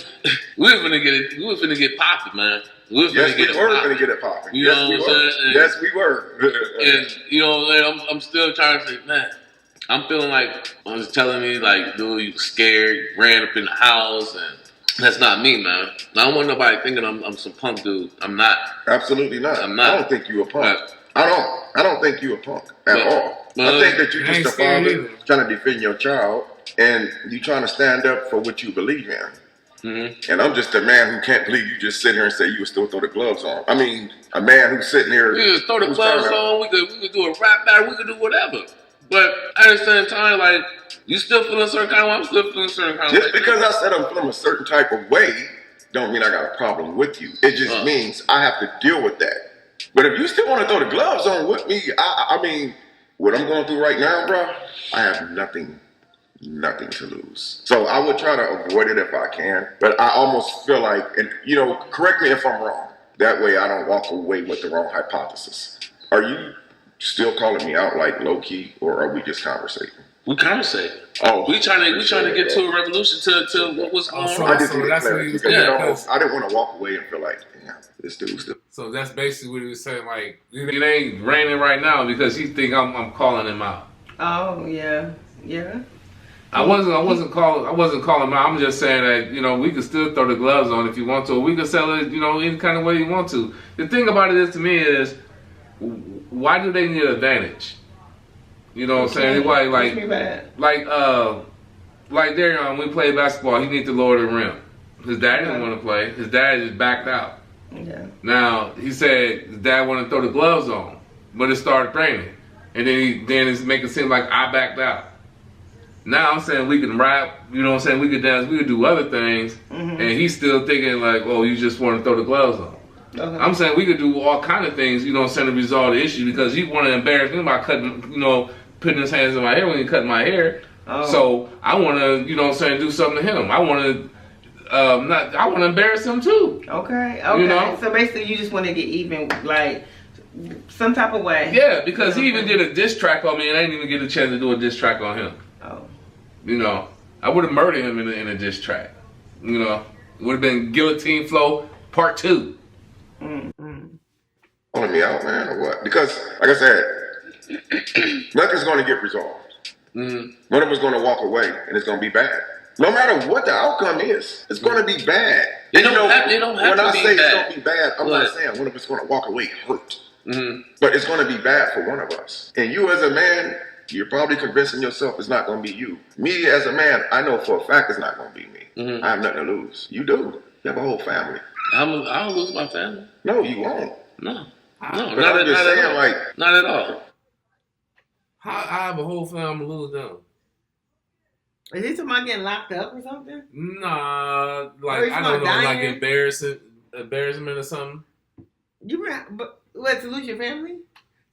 was gonna get it. We was gonna get popping, man. We were gonna get it popping. You know what I'm saying? Yes, we were. And you know, I'm still trying to say, man, I'm feeling like I was telling me, like, dude, you scared, ran up in the house, and that's not me, man. I don't want nobody thinking I'm some punk dude. I'm not. Absolutely not. I'm not. I don't think you a punk. I don't think you a punk at all. I think that you're just a father trying to defend your child, and you trying to stand up for what you believe in. Mm-hmm. And I'm just a man who can't believe you just sit here and say you would still throw the gloves on. I mean, a man who's sitting here. We could throw the gloves on. We could do a rap battle. We could do whatever. But at the same time, like, you still feeling a certain kind of way. I'm still feeling a certain kind of way. Just because I said I'm feeling a certain type of way, don't mean I got a problem with you. It just means I have to deal with that. But if you still want to throw the gloves on with me, I mean, what I'm going through right now, bro, I have nothing to lose. So I would try to avoid it if I can. But I almost feel like, and correct me if I'm wrong. That way I don't walk away with the wrong hypothesis. Are you still calling me out like low key, or are we just conversating? We conversate. Oh, we trying to get to a revolution to what was going on. I just need clarity because I didn't want to walk away and feel like, damn, this dude's still. So that's basically what he was saying. Like, it ain't raining right now because he think I'm calling him out. Oh yeah. I wasn't calling him out. I'm just saying that we can still throw the gloves on if you want to. Or we can sell it any kind of way you want to. The thing about it is, to me, is why do they need an advantage? You know what I'm saying? Why, like Darion, we played basketball. He needs to lower the rim. His dad didn't want to play. His dad just backed out. Yeah. Now he said his dad wanted to throw the gloves on, but it started raining, and then it's making it seem like I backed out. Now I'm saying we can rap. You know what I'm saying? We could dance. We could do other things, and he's still thinking like, oh, you just want to throw the gloves on. Okay. I'm saying we could do all kind of things. You know what I'm saying, to resolve the issue, because he want to embarrass me by cutting, putting his hands in my hair when he cut my hair. Oh. So I want to, do something to him. I want to embarrass him too. Okay. So basically, you just want to get even, like some type of way. Yeah, because he even did a diss track on me, and I didn't even get a chance to do a diss track on him. Oh. I would have murdered him in a diss track. It would have been Guillotine Flow Part 2. Calling me out, man, or what? Because, like I said, nothing's going to get resolved. One of us going to walk away, and it's going to be bad. No matter what the outcome is, it's going to be bad. They don't have when to I be say bad. it's going to be bad, I'm not saying one of us is going to walk away hurt. But it's going to be bad for one of us. And you as a man, you're probably convincing yourself it's not going to be you. Me as a man, I know for a fact it's not going to be me. I have nothing to lose. You do. You have a whole family. I'll lose my family. No, you won't. No, but not I'm just at saying, all. like, not at all. I have a whole family to lose them. Is he somebody getting locked up or something? Nah, like I don't know, like embarrassment or something. To lose your family?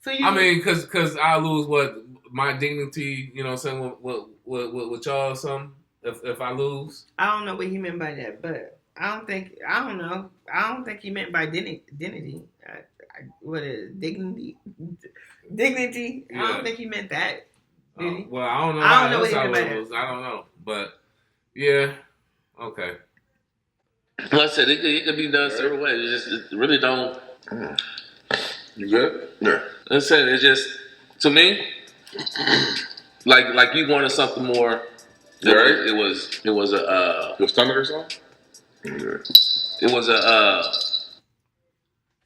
So you? I mean, cause I lose what my dignity. You know what I'm saying? With y'all or something. If I lose, I don't know what he meant by that, but I don't know. I don't think he meant by dignity. What is it? Dignity? Dignity? Yeah. I don't think he meant that. Well, I don't know. I don't know what he meant by that. I don't know, but yeah, okay. Like I said, it could be done several ways. It really don't. You good? Yeah. I said it just, to me, like you wanted something more. Right. It was a your stomach or something. Yeah. It was a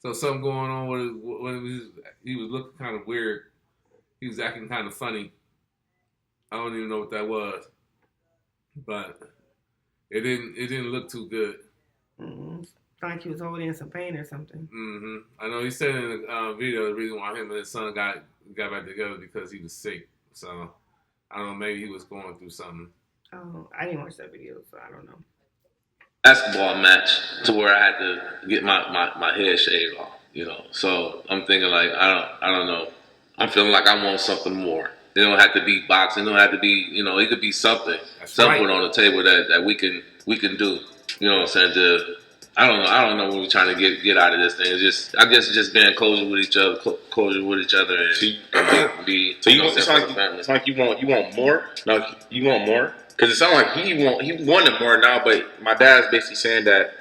So something going on with he was looking kind of weird. He was acting kind of funny. I don't even know what that was, but it didn't look too good. Like he was holding some pain or something. I know he said in the video the reason why him and his son got back together because he was sick. So I don't know, maybe he was going through something. Oh, I didn't watch that video, so I don't know. Basketball match to where I had to get my head shaved off, So I'm thinking like I don't know. I'm feeling like I want something more. It don't have to be boxing. It don't have to be, it could be something. That's something right. On the table that we can do. You know what I'm saying? I don't know what we're trying to get out of this thing. It's just, I guess, it's just being closure with each other, and be. So you want? It's like you want more. No, you want more. Because it sounds like he wanted more now, but my dad's basically saying that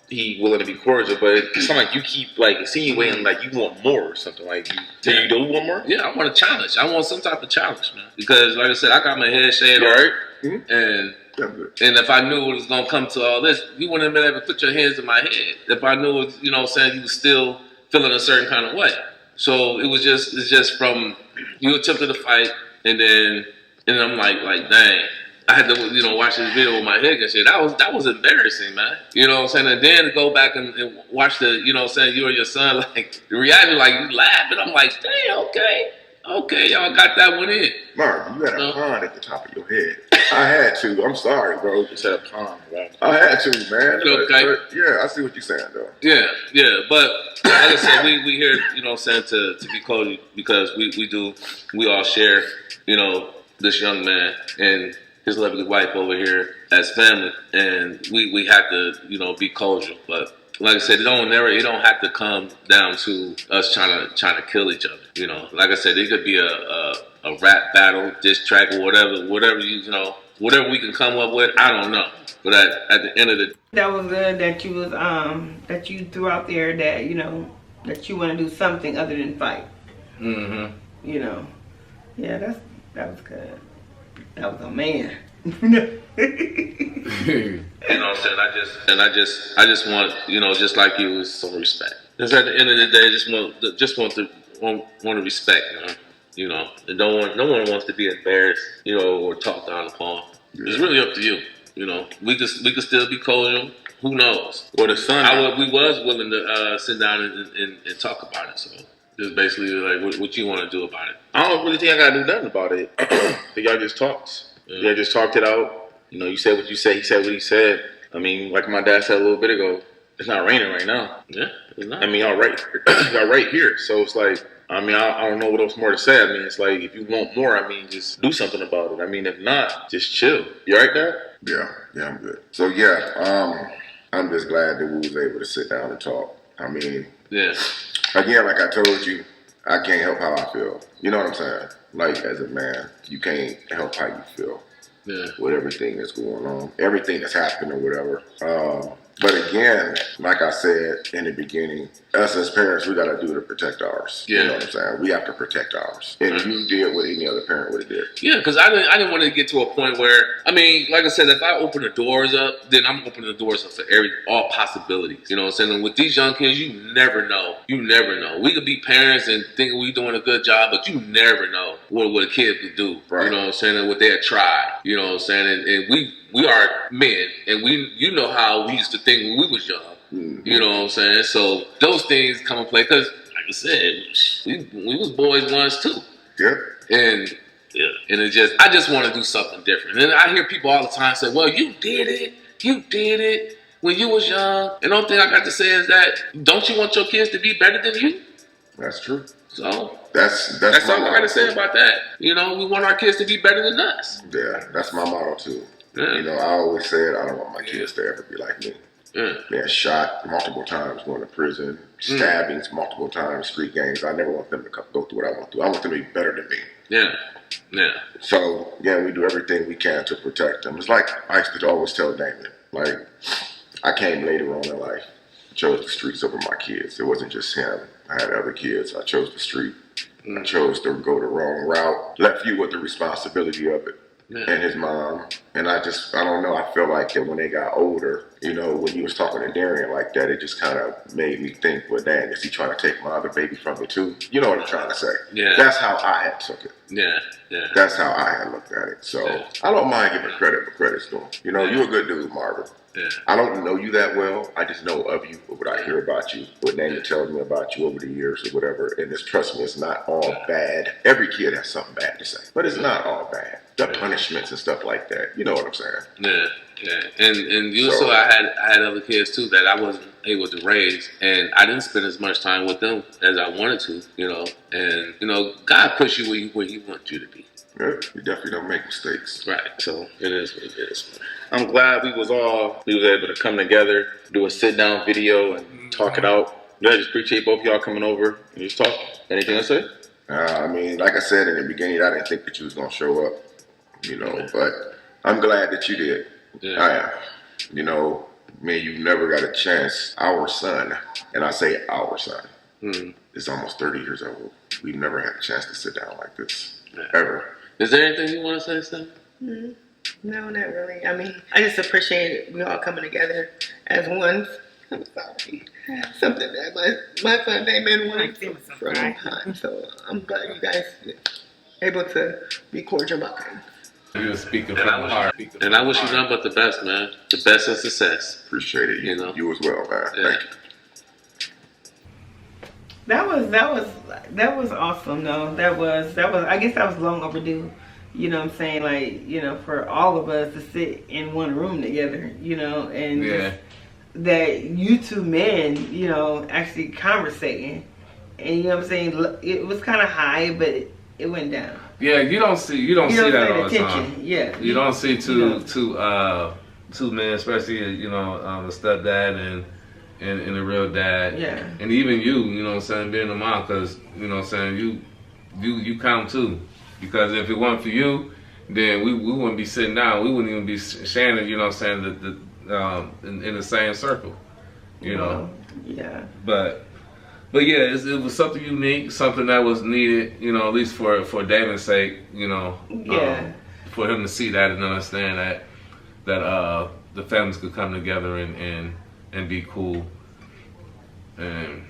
he willing to be cordial, but it sounds like you keep like insinuating like you want more or something. Like you do want more? Yeah, I want a challenge. I want some type of challenge, man. Because like I said, I got my head shaved Right. And if I knew it was gonna come to all this, you wouldn't have been able to put your hands in my head. If I knew, you was still feeling a certain kind of way. So it's just from you attempted to fight, and I'm like, dang. I had to, watch this video with my head and shit. That was embarrassing, man. You know what I'm saying? And then to go back and watch the, you and your son, like, the reaction, like, you laughing. I'm like, damn, okay, y'all got that one in. Mark, you had a pond at the top of your head. I had to. I'm sorry, bro. You said a pond, right? I had to, man. Okay. But, yeah, I see what you're saying, though. Yeah. But like I said, we here, to be cozy because we all share, this young man and his lovely wife over here as family, and we have to, be cordial. But like I said, it don't have to come down to us trying to kill each other. Like I said, it could be a rap battle, diss track, or whatever whatever we can come up with. I don't know, but at the end of the day, that was good that you was that you threw out there that that you want to do something other than fight. Mm-hmm. Yeah, that was good. That was a man. You know what I'm saying? I just want, just like you, some respect. Because at the end of the day, want to respect, and no one wants to be embarrassed, or talked down upon. It's really up to you. We could still be cordial. Who knows? Or the son. We was willing to sit down and talk about it. So just basically like what you want to do about it. I don't really think I gotta do nothing about it. Y'all just talked. Yeah. Y'all just talked it out. You said what you said. He said what he said. I mean, like my dad said a little bit ago, it's not raining right now. Yeah, it's not. I mean, y'all right here. So it's like, I mean, I don't know what else more to say. I mean, it's like, if you want more, I mean, just do something about it. I mean, if not, just chill. You all right, Dad? Yeah, I'm good. So yeah, I'm just glad that we was able to sit down and talk. I mean, yeah. Again, like I told you, I can't help how I feel. You know what I'm saying? Like, as a man, you can't help how you feel. Yeah. With everything that's going on, everything that's happening or whatever. But again, like I said in the beginning, us as parents, we got to do to protect ours. Yeah. You know what I'm saying? We have to protect ours. And you did what any other parent would have did. Yeah, because I didn't want to get to a point where, I mean, like I said, if I open the doors up, then I'm opening the doors up for all possibilities. You know what I'm saying? And with these young kids, you never know. We could be parents and think we doing a good job, but you never know what a kid could do. Right. You know what I'm saying? And what they had tried. You know what I'm saying? And we are men, and you how we used to think when we was young. Mm-hmm. You know what I'm saying? So those things come into play because, like I said, we was boys once too. Yeah. And I just want to do something different. And I hear people all the time say, "Well, you did it when you was young." And the only thing I got to say is that, don't you want your kids to be better than you? That's true. So that's all I got to say about that. We want our kids to be better than us. Yeah, that's my motto too. Yeah. I always said I don't want my kids to ever be like me. Yeah. Being shot multiple times, going to prison, stabbings multiple times, street gangs. I never want them to go through what I went through. I want them to be better than me. Yeah. Yeah. So, yeah, we do everything we can to protect them. It's like I used to always tell Damon, like, I came later on in life. I chose the streets over my kids. It wasn't just him. I had other kids. I chose the street. I chose to go the wrong route. Left you with the responsibility of it. Yeah. And his mom. And I don't know, I feel like that when they got older, when you was talking to Darian like that, it just kind of made me think, well, dang, is he trying to take my other baby from me too? You know what I'm trying to say? Yeah. That's how I had took it. Yeah, yeah. That's how I had looked at it. So I don't mind giving credit where credit's due. You're a good dude, Marvin. Yeah. I don't know you that well. I just know of you, what I hear about you, what Nana tells me about you over the years or whatever. And trust me, it's not all bad. Every kid has something bad to say, but it's not all bad. The punishments and stuff like that. You know what I'm saying? Yeah, yeah. And I had other kids too that I wasn't able to raise, and I didn't spend as much time with them as I wanted to. And God puts you where He wants you to be. Yeah, you definitely don't make mistakes. Right. So it is what it is. I'm glad we was able to come together, do a sit down video and talk it out. I just appreciate both of y'all coming over and just talk. Anything to say? I mean, like I said in the beginning, I didn't think that you was gonna show up. But I'm glad that you did. Yeah. I am. Me and you never got a chance. Our son, and I say our son, is almost 30 years old. We've never had a chance to sit down like this, ever. Is there anything you want to say, Sam? No, not really. I mean, I just appreciate we all coming together as one. I'm sorry. Something that my son ain't been wanting for a long time. So I'm glad you guys able to be cordial about things. You're speaking from the heart. And I wish you nothing but the best, man. The best of success. Appreciate it. You know? You as well, man. Yeah. Thank you. That was awesome though. That was I guess that was long overdue. You know what I'm saying? Like, you know, for all of us to sit in one room together, you know, and just that you two men, you know, actually conversating. And you know what I'm saying? It was kind of high, but it went down. Yeah, you don't see that all the time. Yeah. You don't see two men, especially, you know, a stepdad and a real dad. Yeah. And even you know what I'm saying, being a mom, because, you know what I'm saying, you count too. Because if it wasn't for you, then we wouldn't be sitting down. We wouldn't even be sharing, you know what I'm saying, in the same circle. You know? Yeah. But yeah, it was something unique, something that was needed, you know, at least for David's sake, you know. Yeah. For him to see that and understand that the families could come together and be cool. And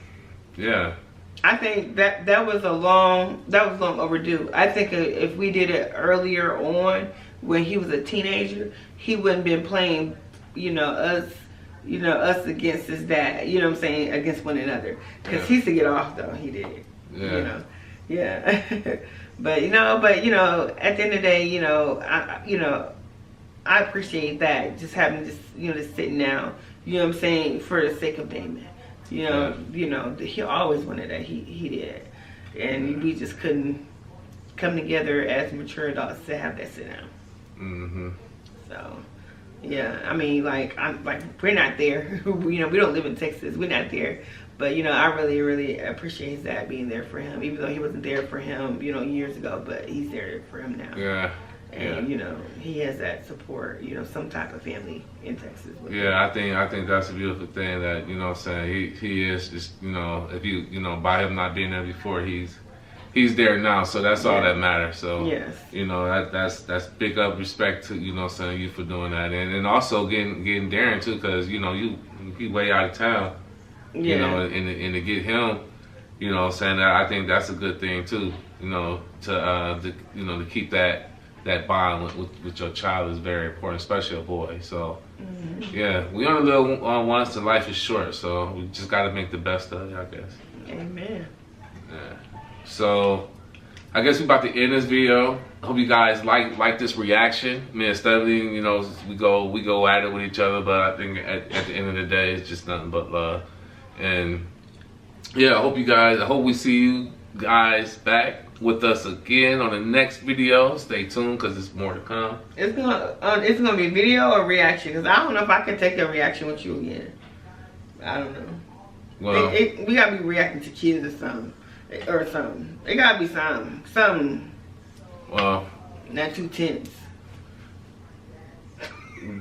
yeah. I think that was long overdue. I think if we did it earlier on when he was a teenager, he wouldn't been playing, us against his dad, you know what I'm saying, against one another. Because he used to get off though, he did. Yeah. Yeah. but at the end of the day, I appreciate that, just having just sitting down, you know what I'm saying, for the sake of Damon. He always wanted that. He did. And we just couldn't come together as mature adults to have that sit down. Mm-hmm. So, yeah, I mean, we're not there. We don't live in Texas. We're not there. But, I really, really appreciate his dad being there for him, even though he wasn't there for him, years ago, but he's there for him now. Yeah. And, he has that support, some type of family in Texas. Yeah, I think that's a beautiful thing that, you know what I'm saying, he is just, if you, by him not being there before, he's there now, so that's all that matters. So, yes. That's big up respect to, you for doing that. And also getting Darren too, because, he way out of town, and to get him, saying that, I think that's a good thing too, to keep that bond with your child is very important, especially a boy. So, yeah, we only live once and life is short, so we just got to make the best of it, I guess. Amen. Yeah. So, I guess we're about to end this video. Hope you guys like this reaction. Me and Stephanie, we go at it with each other, but I think at the end of the day, it's just nothing but love. And yeah, I hope we see you guys back with us again on the next video. Stay tuned because there's more to come. It's gonna be video or reaction, because I don't know if I can take a reaction with you again. I don't know. Well, we gotta be reacting to kids or something. It gotta be something. Well, not too tense.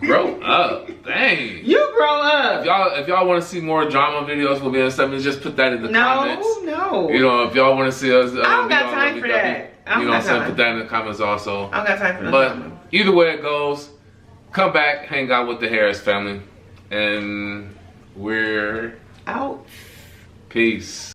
Grow up, dang. You grow up. If y'all want to see more drama videos with me and stuff, just put that in the comments. No. If y'all want to see us, I don't got time for that. Put that in the comments also. I don't got time for that. But either way it goes, come back, hang out with the Harris family, and we're out. Peace.